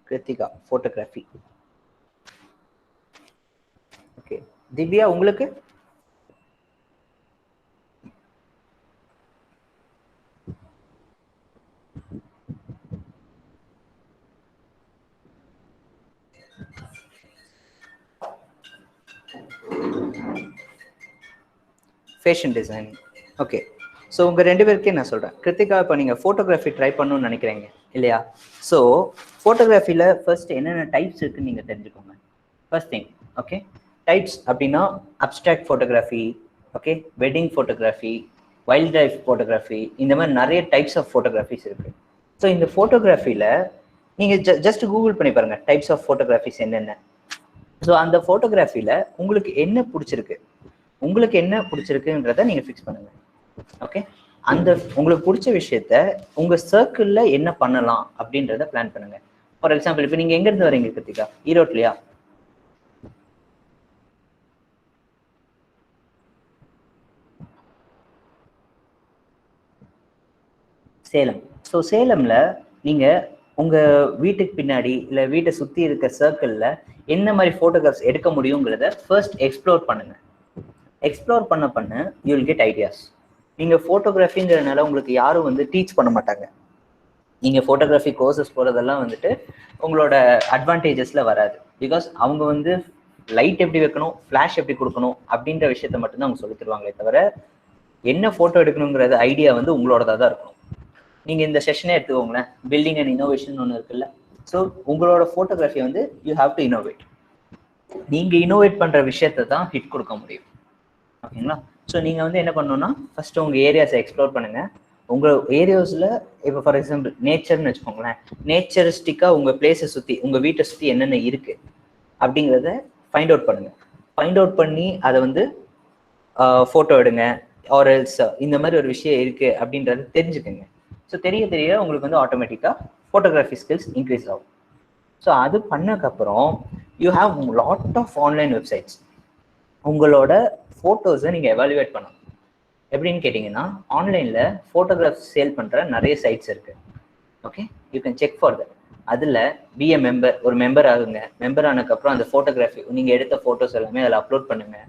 கிருத்திகா ஃபோட்டோகிராஃபி. ஓகே, திவ்யா உங்களுக்கு? Fashion design. ஓகே, ஸோ உங்கள் ரெண்டு பேருக்கே நான் சொல்கிறேன். கிருத்திகா, இப்போ நீங்கள் ஃபோட்டோகிராஃபி ட்ரை பண்ணணும்னு நினைக்கிறீங்க இல்லையா? ஸோ ஃபோட்டோகிராஃபியில் ஃபர்ஸ்ட் என்னென்ன டைப்ஸ் இருக்குன்னு நீங்கள் தெரிஞ்சுக்கோங்க. ஃபர்ஸ்ட் திங், ஓகே, டைப்ஸ் அப்படின்னா abstract photography, okay, wedding photography, wild life photography, இந்த மாதிரி நிறைய டைப்ஸ் ஆஃப் ஃபோட்டோகிராஃபிஸ் இருக்குது. ஸோ இந்த ஃபோட்டோகிராஃபியில் நீங்கள் ஜஸ்ட் கூகுள் பண்ணி பாருங்கள் டைப்ஸ் ஆஃப் ஃபோட்டோகிராஃபிஸ் என்னென்ன. ஸோ அந்த ஃபோட்டோகிராஃபியில் உங்களுக்கு என்ன பிடிச்சிருக்குன்றத நீங்கள் ஃபிக்ஸ் பண்ணுங்கள். ஓகே, அந்த உங்களுக்கு பிடிச்ச விஷயத்த உங்க சர்க்கிள்ல என்ன பண்ணலாம் அப்படின்றத பிளான் பண்ணுங்க. ஃபார் எக்ஸாம்பிள் இப்போ நீங்க எங்க இருந்து வரீங்க கிருத்திகா? ஈரோட்லையா? சேலம். ஸோ சேலம்ல நீங்க உங்க வீட்டுக்கு பின்னாடி இல்ல வீட்டை சுத்தி இருக்க சர்க்கிள்ல என்ன மாதிரி போட்டோகிராஃப்ஸ் எடுக்க முடியுங்கிறத ஃபர்ஸ்ட் எக்ஸ்ப்ளோர் பண்ணுங்க. எக்ஸ்ப்ளோர் பண்ண யூ வில் கெட் ஐடியாஸ். நீங்க போட்டோகிராஃபிங்கிறதுனால உங்களுக்கு யாரும் வந்து டீச் பண்ண மாட்டாங்க. நீங்க போட்டோகிராஃபி கோர்சஸ் போறதெல்லாம் வந்துட்டு உங்களோட அட்வான்டேஜஸ்ல வராது. பிகாஸ் அவங்க வந்து லைட் எப்படி வைக்கணும், ஃபிளாஷ் எப்படி கொடுக்கணும் அப்படின்ற விஷயத்த மட்டும்தான் அவங்க சொல்லி தருவாங்களே தவிர என்ன போட்டோ எடுக்கணுங்கிறது ஐடியா வந்து உங்களோடதா தான் இருக்கணும். நீங்க இந்த செஷனே எடுத்துக்கோங்களேன், பில்டிங் அண்ட் இன்னோவேஷன் ஒன்று இருக்குல்ல. ஸோ உங்களோட போட்டோகிராஃபி வந்து யூ ஹாவ் டு இன்னோவேட். நீங்க இன்னோவேட் பண்ற விஷயத்த தான் ஹிட் கொடுக்க முடியும். ஓகேங்களா? ஸோ நீங்க வந்து என்ன பண்ணணும்னா ஃபர்ஸ்ட் உங்க ஏரியாஸை எக்ஸ்ப்ளோர் பண்ணுங்க. உங்க ஏரியாஸ்ல இப்போ ஃபார் எக்ஸாம்பிள் நேச்சர்னு வச்சுக்கோங்களேன், நேச்சரிஸ்டிக்கா உங்க பிளேஸை சுத்தி உங்க வீட்டை சுத்தி என்னென்ன இருக்கு அப்படிங்கிறத ஃபைண்ட் அவுட் பண்ணுங்க. ஃபைண்ட் அவுட் பண்ணி அதை வந்து ஃபோட்டோ எடுங்க. ஆர் எல்ஸ் இந்த மாதிரி ஒரு விஷயம் இருக்கு அப்படின்றத தெரிஞ்சுக்கோங்க. ஸோ தெரிய உங்களுக்கு வந்து ஆட்டோமேட்டிக்காக ஃபோட்டோகிராஃபி ஸ்கில்ஸ் இன்க்ரீஸ் ஆகும். ஸோ அது பண்ணக்கப்புறம் you have lot of online websites. உங்களோட ஃபோட்டோஸை நீங்கள் எவாலுவேட் பண்ணணும். எப்படின்னு கேட்டிங்கன்னா ஆன்லைனில் ஃபோட்டோகிராஃப்ஸ் சேல் பண்ணுற நிறைய சைட்ஸ் இருக்குது. Okay, you can check for that. அதில் பி எ மெம்பர், ஒரு மெம்பர் ஆகுங்க. மெம்பர் ஆனதுக்கப்புறம் அந்த ஃபோட்டோகிராஃபி நீங்கள் எடுத்த ஃபோட்டோஸ் எல்லாமே அதில் அப்லோட் பண்ணுங்கள்.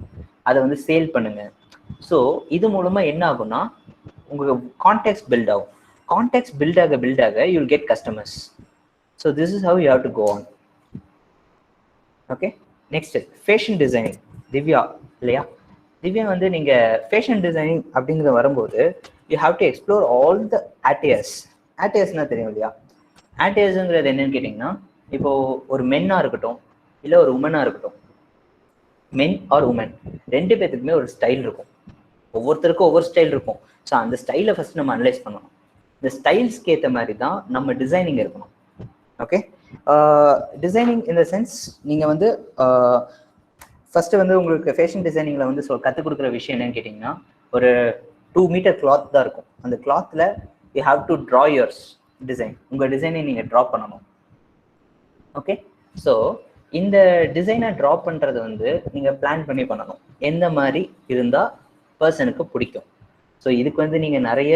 அதை வந்து சேல் பண்ணுங்கள். ஸோ இது மூலமாக என்ன ஆகும்னா உங்களுக்கு கான்டாக்ட்ஸ் பில்ட் ஆகும். கான்டாக்ட்ஸ் பில்ட் ஆக you will get customers. So this is how you have to go on. Okay, next fashion designing. Divya இல்லையா? திவ்யா வந்து நீங்கள் ஃபேஷன் டிசைனிங் அப்படிங்கிற வரும்போது you have to explore all the RTS. ஆர்டிஎஸ்னா தெரியும் இல்லையா? ஆர்டிஎஸ்ங்கிறது என்னன்னு கேட்டிங்கன்னா இப்போ ஒரு மென்னாக இருக்கட்டும் இல்லை ஒரு உமனாக இருக்கட்டும், மென் ஆர் உமன் ரெண்டு பேர்த்துக்குமே ஒரு ஸ்டைல் இருக்கும். ஒவ்வொருத்தருக்கும் ஒவ்வொரு ஸ்டைல் இருக்கும். ஸோ அந்த ஸ்டைலை ஃபர்ஸ்ட் நம்ம அனலைஸ் பண்ணணும். இந்த ஸ்டைல்ஸ்க்கு ஏற்ற மாதிரி தான் நம்ம டிசைனிங் இருக்கணும். Okay, designing in the sense நீங்கள் வந்து ஃபர்ஸ்ட் வந்து உங்களுக்கு ஃபேஷன் டிசைனிங்கில் வந்து கற்றுக் கொடுக்குற விஷயம் என்னன்னு கேட்டிங்கன்னா ஒரு 2 மீட்டர் கிளாத் தான் இருக்கும். அந்த கிளாத்தில் you have to draw yours design. உங்கள் டிசைனை நீங்கள் ட்ரா பண்ணணும். ஓகே, ஸோ இந்த டிசைனை ட்ரா பண்ணுறது வந்து நீங்கள் பிளான் பண்ணி பண்ணணும். எந்த மாதிரி இருந்தால் பர்சனுக்கு பிடிக்கும். ஸோ இதுக்கு வந்து நீங்கள் நிறைய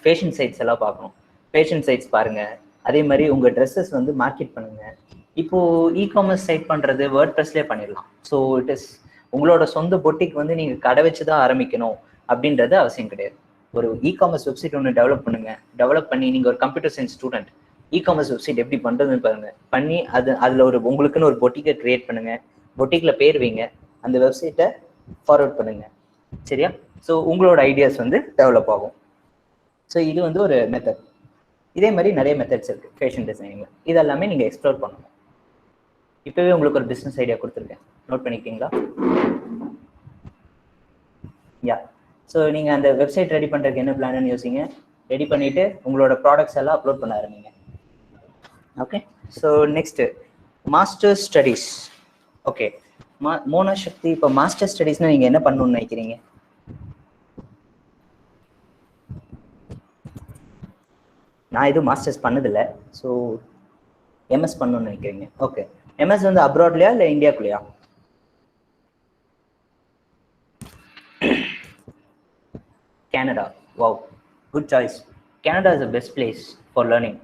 ஃபேஷன் சைட்ஸ் எல்லாம் பார்க்கணும். ஃபேஷன் சைட்ஸ் பாருங்கள். அதே மாதிரி உங்கள் ட்ரெஸ்ஸஸ் வந்து மார்க்கெட் பண்ணுங்கள். இப்போது இ-காமர்ஸ் சைட் பண்ணுறது வேர்ட்ப்ரெஸ்லேயே பண்ணிடலாம். ஸோ இட் இஸ் உங்களோட சொந்த பொட்டிக்கு வந்து நீங்கள் கடை வச்சு தான் ஆரம்பிக்கணும் அப்படின்றது அவசியம் கிடையாது. ஒரு இ-காமர்ஸ் வெப்சைட் ஒன்று டெவலப் பண்ணுங்கள். டெவலப் பண்ணி நீங்கள் ஒரு computer science student e-commerce website எப்படி பண்ணுறதுன்னு பாருங்கள். பண்ணி அதில் உங்களுக்குன்னு ஒரு பொட்டிக்கை க்ரியேட் பண்ணுங்கள். பொட்டிக்கில் பேர் வைங்க. அந்த வெப்சைட்டை ஃபார்வர்ட் பண்ணுங்கள். சரியா? ஸோ உங்களோட ஐடியாஸ் வந்து டெவலப் ஆகும். ஸோ இது வந்து ஒரு மெத்தட். இதே மாதிரி நிறைய மெத்தட்ஸ் இருக்குது ஃபேஷன் டிசைனிங்கில். இதெல்லாமே நீங்கள் எக்ஸ்ப்ளோர் பண்ணணும். இப்போவே உங்களுக்கு ஒரு பிஸ்னஸ் ஐடியா கொடுத்துருக்கேன், நோட் பண்ணிக்கிங்களா? யா, ஸோ நீங்கள் அந்த வெப்சைட் ரெடி பண்ணுறதுக்கு என்ன பிளான்னு யோசிங்க. ரெடி பண்ணிவிட்டு உங்களோட ப்ராடக்ட்ஸ் எல்லாம் அப்லோட் பண்ண ஆரம்பிங்க. Okay, so next master studies. Okay, Mona Sakthi, இப்போ மாஸ்டர் ஸ்டடீஸ்னால் நீங்கள் என்ன பண்ணணும்னு நினைக்கிறீங்க? நான் எதுவும் மாஸ்டர்ஸ் பண்ணதில்லை. ஸோ எம்எஸ் பண்ணணும்னு நினைக்கிறீங்க. ஓகே, எம்எஸ் வந்து அப்ராட்லையா இல்லை இந்தியாக்குள்ளேயா? Canada. Wow, good choice. Canada is the best place for learning.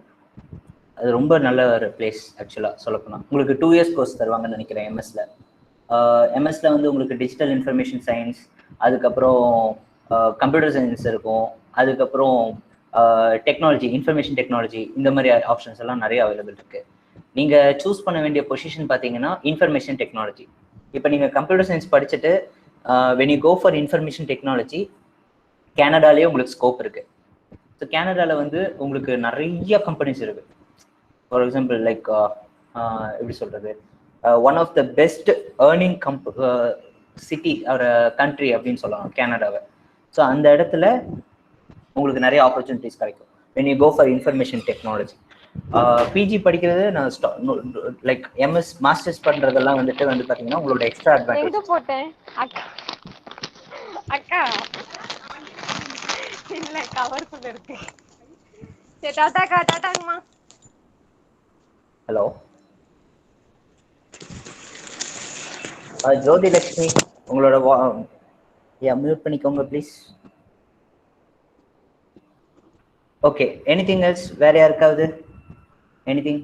அது ரொம்ப நல்ல ஒரு பிளேஸ் ஆக்சுவலாக சொல்லப்போனால். உங்களுக்கு 2 இயர்ஸ் கோர்ஸ் தருவாங்கன்னு நினைக்கிறேன் எம்எஸ்ல. எம்எஸ்ல வந்து உங்களுக்கு டிஜிட்டல் இன்ஃபர்மேஷன் சயின்ஸ், அதுக்கப்புறம் கம்ப்யூட்டர் சயின்ஸ் இருக்கும், அதுக்கப்புறம் டெக்னாலஜி, இன்ஃபர்மேஷன் டெக்னாலஜி, இந்த மாதிரி ஆப்ஷன்ஸ் எல்லாம் நிறைய அவைலபிள் இருக்கு. நீங்கள் சூஸ் பண்ண வேண்டிய பொசிஷன் பார்த்தீங்கன்னா இன்ஃபர்மேஷன் டெக்னாலஜி. இப்போ நீங்கள் கம்ப்யூட்டர் சயின்ஸ் படிச்சுட்டு when you go for information technology, கனடாலேயே உங்களுக்கு ஸ்கோப் இருக்கு. ஸோ கனடாவில் வந்து உங்களுக்கு நிறைய கம்பெனிஸ் இருக்கு. ஃபார் எக்ஸாம்பிள் லைக் எப்படி சொல்றது, one of the best earning city ஒரு கண்ட்ரி அப்படின்னு சொல்லலாம் கனடாவை. ஸோ அந்த இடத்துல உங்களுக்கு நிறைய ஆப்பர்ச்சுனிட்டிஸ் கிடைக்கும் when you go for information technology. PG படிக்கிறது நான் லைக் எம்எஸ் மாஸ்டர்ஸ் பண்றதெல்லாம் வந்துட்டு வந்து பாத்தீங்கன்னா உங்களோட எக்ஸ்ட்ரா அட்வான்டேஜ். எங்க போட்டேன் அக்கா இல்ல கவருக்குள்ள இருக்கு. சரி டாடாங்கம்மா. ஹலோ ஜோதி லட்சுமி, உங்களோட மியூட் பண்ணிக்கோங்க ப்ளீஸ். Okay, anything else? வேற யாருக்காவது எனிதிங்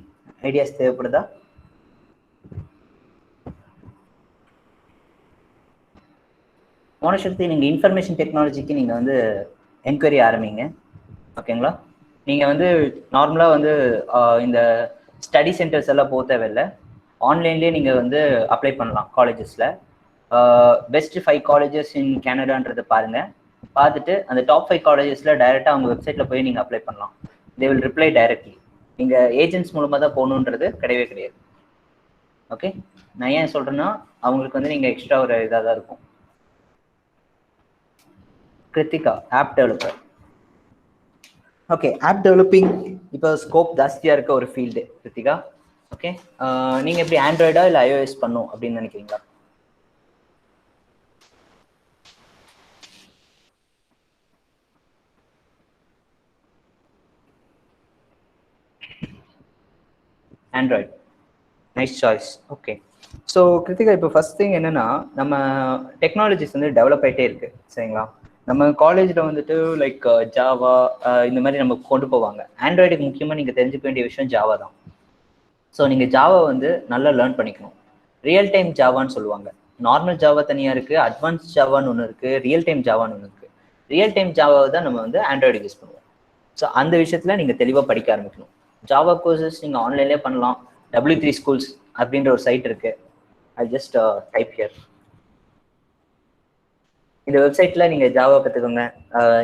ஐடியாஸ் தேவைப்படுதா? மோனசக்தி, நீங்கள் இன்ஃபர்மேஷன் டெக்னாலஜிக்கு நீங்கள் வந்து என்கொயரி ஆரம்பிங்க. ஓகேங்களா? நீங்கள் வந்து நார்மலாக வந்து இந்த ஸ்டடி சென்டர்ஸ் எல்லாம் போக தேவையில்லை, ஆன்லைன்லேயே நீங்கள் வந்து அப்ளை பண்ணலாம் காலேஜஸில். பெஸ்ட் 5 காலேஜஸ் இன் கேனடான்றதை பாருங்கள். பார்த்துட்டு அந்த டாப் 5 காலேஜஸில் டைரெக்டாக அவங்க வெப்சைட்டில் போய் நீங்கள் அப்ளை பண்ணலாம். They will reply directly. நீங்கள் ஏஜென்ட்ஸ் மூலமாக தான் போகணுன்றது கிடையவே கிடையாது. ஓகே, நான் ஏன் சொல்கிறேன்னா அவங்களுக்கு வந்து நீங்கள் எக்ஸ்ட்ரா ஒரு இதாக தான் இருக்கும். Kiruthika, app developer. Okay, app developing இப்போ ஸ்கோப் ஜாஸ்தியாக இருக்க ஒரு ஃபீல்டு கிருத்திகா. ஓகே, நீங்கள் எப்படி ஆண்ட்ராய்டா இல்லை iOS பண்ணும் அப்படின்னு நினைக்கிறீங்களா? Android, nice choice. Okay, so Kiruthika, இப்போ ஃபர்ஸ்ட் திங் என்னன்னா, நம்ம டெக்னாலஜிஸ் வந்து டெவலப் ஆகிட்டே இருக்கு, சரிங்களா? நம்ம காலேஜில் வந்துட்டு லைக் ஜாவா இந்த மாதிரி நம்ம கொண்டு போவாங்க. ஆண்ட்ராய்டுக்கு முக்கியமாக நீங்கள் தெரிஞ்சுக்க வேண்டிய விஷயம் ஜாவா தான். ஸோ நீங்கள் ஜாவா வந்து நல்லா லேர்ன் பண்ணிக்கணும். ரியல் டைம் ஜாவான்னு சொல்லுவாங்க. நார்மல் ஜாவா தனியாக இருக்குது, அட்வான்ஸ் ஜாவான்னு ஒன்று இருக்குது, ரியல் டைம் ஜாவான்னு ஒன்று இருக்குது. ரியல் டைம் ஜாவாவை தான் நம்ம வந்து ஆண்ட்ராய்டு யூஸ் பண்ணுவோம். ஸோ அந்த விஷயத்தில் நீங்கள் தெளிவாக படிக்க ஆரம்பிக்கணும். ஜாவா கோர்சஸ் நீங்கள் ஆன்லைன்லேயே பண்ணலாம். W3 Schools அப்படின்ற ஒரு சைட் இருக்குது. I just type here. இந்த வெப்சைட்டில் நீங்கள் ஜாவா கற்றுக்கோங்க.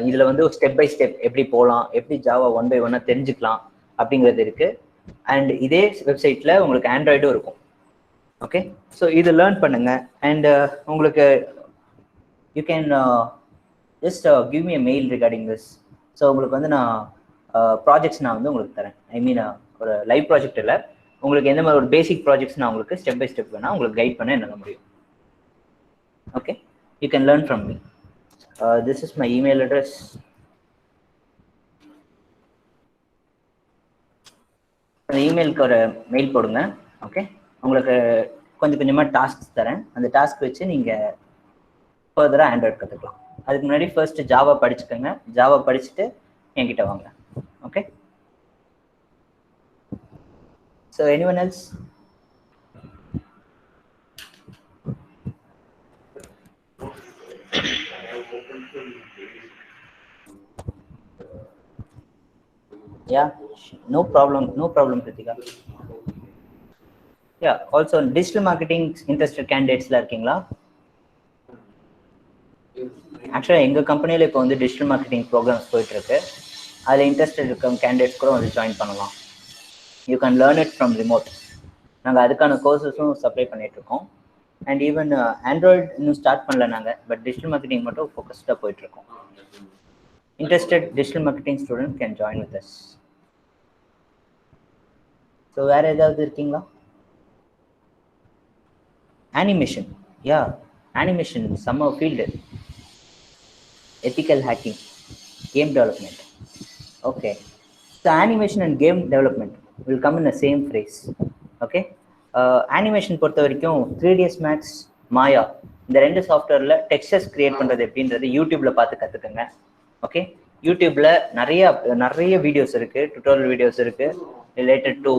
இதில் வந்து ஸ்டெப் பை ஸ்டெப் எப்படி போகலாம், எப்படி ஜாவா 1 by 1 தெரிஞ்சுக்கலாம் அப்படிங்கிறது இருக்குது. அண்ட் இதே வெப்சைட்டில் உங்களுக்கு ஆண்ட்ராய்டும் இருக்கும். ஓகே, ஸோ இது லேர்ன் பண்ணுங்க. அண்ட் உங்களுக்கு you can just give me a mail regarding this. So உங்களுக்கு வந்து நான் ப்ராஜெக்ட்ஸ் நான் வந்து உங்களுக்கு தரேன். ஐ மீன் ஒரு லைவ் ப்ராஜெக்ட் இல்லை, உங்களுக்கு எந்த மாதிரி ஒரு பேசிக் ப்ராஜெக்ட்ஸ் நான் உங்களுக்கு ஸ்டெப் பை ஸ்டெப் வேணால் உங்களுக்கு கைட் பண்ண என்னால் முடியும். Okay, you can learn from me. This is my email address. அந்த இமெயிலுக்கு ஒரு மெயில் போடுங்க. ஓகே, உங்களுக்கு கொஞ்சம் கொஞ்சமாக டாஸ்க்ஸ் தரேன். அந்த டாஸ்க் வச்சு நீங்கள் ஃபர்தராக ஆண்ட்ராய்டு கற்றுக்கலாம். அதுக்கு முன்னாடி ஃபர்ஸ்ட் ஜாவா படிச்சுக்கோங்க. ஜாவா படிச்சுட்டு என்கிட்ட வாங்க. Okay, so anyone else? Yeah, no problem Kritika. Yeah, also digital marketing interested candidates la irkingla? Actually எங்க கம்பெனில இப்போ வந்து டிஜிட்டல் மார்க்கெட்டிங் ப்ரோக்ராம்ஸ் போயிட்டு இருக்கு. அதில் இன்ட்ரெஸ்டட் இருக்க கேண்டிடேட்ஸ் கூட வந்து ஜாயின் பண்ணலாம். You can learn it from remote. நாங்கள் அதுக்கான கோர்சஸும் சப்ளை பண்ணிட்டு இருக்கோம். அண்ட் ஈவன் ஆண்ட்ராய்டு இன்னும் ஸ்டார்ட் பண்ணல நாங்கள், பட் டிஜிட்டல் மார்க்கெட்டிங் மட்டும் ஃபோக்கஸ்டாக போயிட்டு இருக்கோம். Interested digital marketing student can join with us. So வேற ஏதாவது இருக்கீங்களா? அனிமேஷன், யா அனிமேஷன் செம்ம field. ethical hacking, game development. Okay, so animation and game development will come in the same phrase. Okay, animation பொறுத்த வரைக்கும் 3ds Max, மாயா இந்த 2 சாஃப்ட்வேர்ல textures create பண்றது எப்படின்றது யூடியூப்ல பார்த்து கத்துக்கங்க. ஓகே, யூடியூப்ல நிறைய வீடியோஸ் இருக்கு, டுட்டோரியல் வீடியோஸ் இருக்கு related to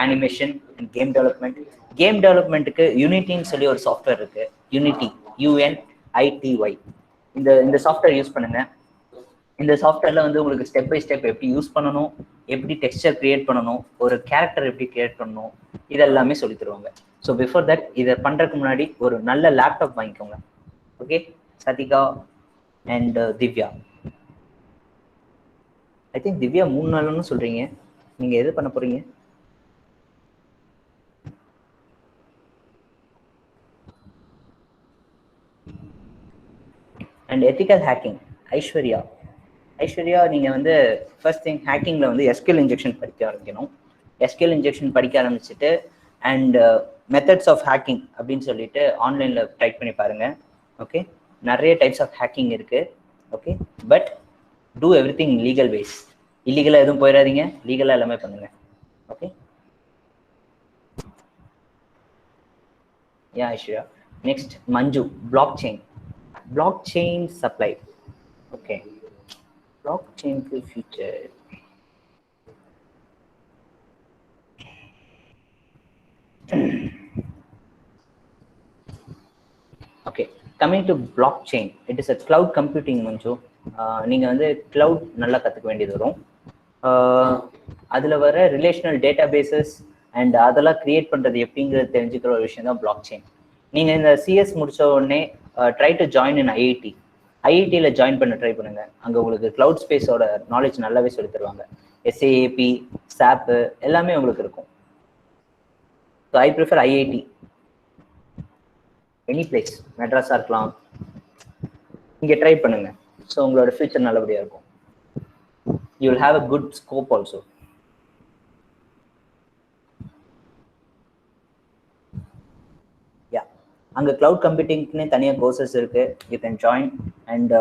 animation and game development. Game டெவலப்மெண்ட்டுக்கு யூனிட்டின்னு சொல்லி ஒரு சாஃப்ட்வேர் இருக்கு. Unity, UNITY. இந்த சாஃப்ட்வேர் யூஸ் பண்ணுங்க. இந்த சாஃப்ட்வேர்ல வந்து உங்களுக்கு ஸ்டெப் பை ஸ்டெப் எப்படி யூஸ் பண்ணணும், எப்படி டெக்ஸ்சர் கிரியேட் பண்ணணும், ஒரு கேரக்டர் எப்படி கிரியேட் பண்ணணும், இதெல்லாமே சொல்லி தருவாங்க. ஸோ பிஃபோர் தட் இதை பண்றதுக்கு முன்னாடி ஒரு நல்ல லேப்டாப் வாங்கிக்கோங்க. Okay, Sadhika and Divya. I think Divya 3 நாள்னு சொல்றீங்க. நீங்க எது பண்ண போறீங்க? அண்ட் எத்திக்கல் ஹேக்கிங், ஐஸ்வர்யா நீங்க வந்து ஃபர்ஸ்ட் திங் ஹேக்கிங்ல வந்து SQL இன்ஜெக்ஷன் படிக்க ஆரம்பிக்கணும். SQL இன்ஜெக்ஷன் படிக்க ஆரம்பிச்சுட்டு அண்ட் மெத்தட்ஸ் ஆஃப் ஹேக்கிங் அப்படின்னு சொல்லிட்டு ஆன்லைன்ல டைப் பண்ணி பாருங்க. ஓகே, நிறைய டைப்ஸ் ஆஃப் ஹேக்கிங் இருக்கு. Okay, but do everything legal base. இல்லீகலாக எதுவும் போயிடாதீங்க, லீகலாக எல்லாமே பண்ணுங்க. Okay, yeah Aishwarya. Next Manju, blockchain. Blockchain supply. Okay, பிளாக் செயின்க்கு future. Okay, coming to blockchain, it is a cloud computing Manju. நீங்கள் வந்து கிளவுட் நல்லா கற்றுக்க வேண்டியது வரும். அதில் வர ரிலேஷனல் டேட்டா பேசஸ் அண்ட் அதெல்லாம் கிரியேட் பண்ணுறது எப்படிங்கிறது தெரிஞ்சுக்கிற ஒரு விஷயம் தான் பிளாக் செயின். நீங்கள் இந்த சிஎஸ் முடித்த உடனே try to join in IIT. ஐஐடியில் ஜாயின் பண்ண ட்ரை பண்ணுங்க. அங்கே உங்களுக்கு கிளவுட் ஸ்பேஸோட நாலேஜ் நல்லாவே சொல்லி தருவாங்க. எஸ்ஏஏபி, சாப்பு எல்லாமே உங்களுக்கு இருக்கும். So I prefer IIT. Any place, மெட்ராஸாக இருக்கலாம், இங்கே ட்ரை பண்ணுங்க. ஸோ உங்களோட ஃபியூச்சர் நல்லபடியாக இருக்கும். You will have a good scope also. Yeah, அங்கே க்ளவுட் கம்ப்யூட்டிங்க்குன்னு தனியாக கோர்சஸ் இருக்கு, யூ கேன் ஜாயின். அண்ட்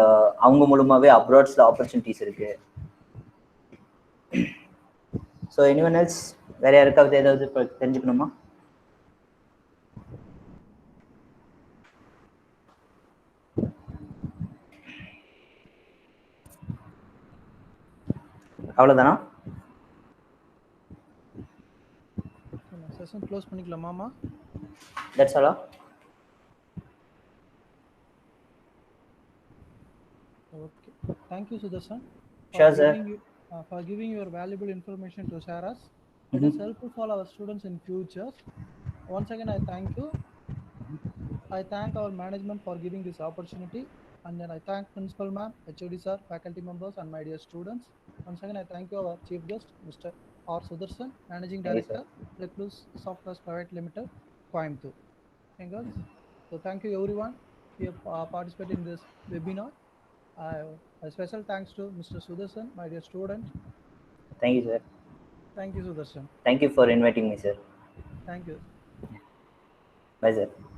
அவங்க மூலமாகவே அப்ராட்ஸில் ஆப்பர்ச்சுனிட்டிஸ் இருக்கு. ஸோ எனிவன் எல்ஸ், வேற யாருக்காவது ஏதாவது இப்போ தெரிஞ்சுக்கணுமா? அவ்வளோதானா? செஷன் க்ளோஸ் பண்ணிக்கலாமாமா? That's all. Okay. Thank you, Sudarshan, Sure, sir. For giving your valuable information to share us. It Mm-hmm. is helpful for our students in future. Once again, I thank you. I thank our management for giving this opportunity, and then I thank Principal Ma'am, HOD Sir, faculty members, and my dear students. Once again, I thank you, our Chief Guest, Mr. R. Sudarshan, Managing Thank you, Director, Recluse Software Private Limited, Coimbatore. Okay, girls. So thank you everyone who participated in this webinar. A special thanks to Mr. Sudarshan, my dear student. Thank you, sir. Thank you, Sudarshan. Thank you for inviting me, sir. Thank you. Bye, sir.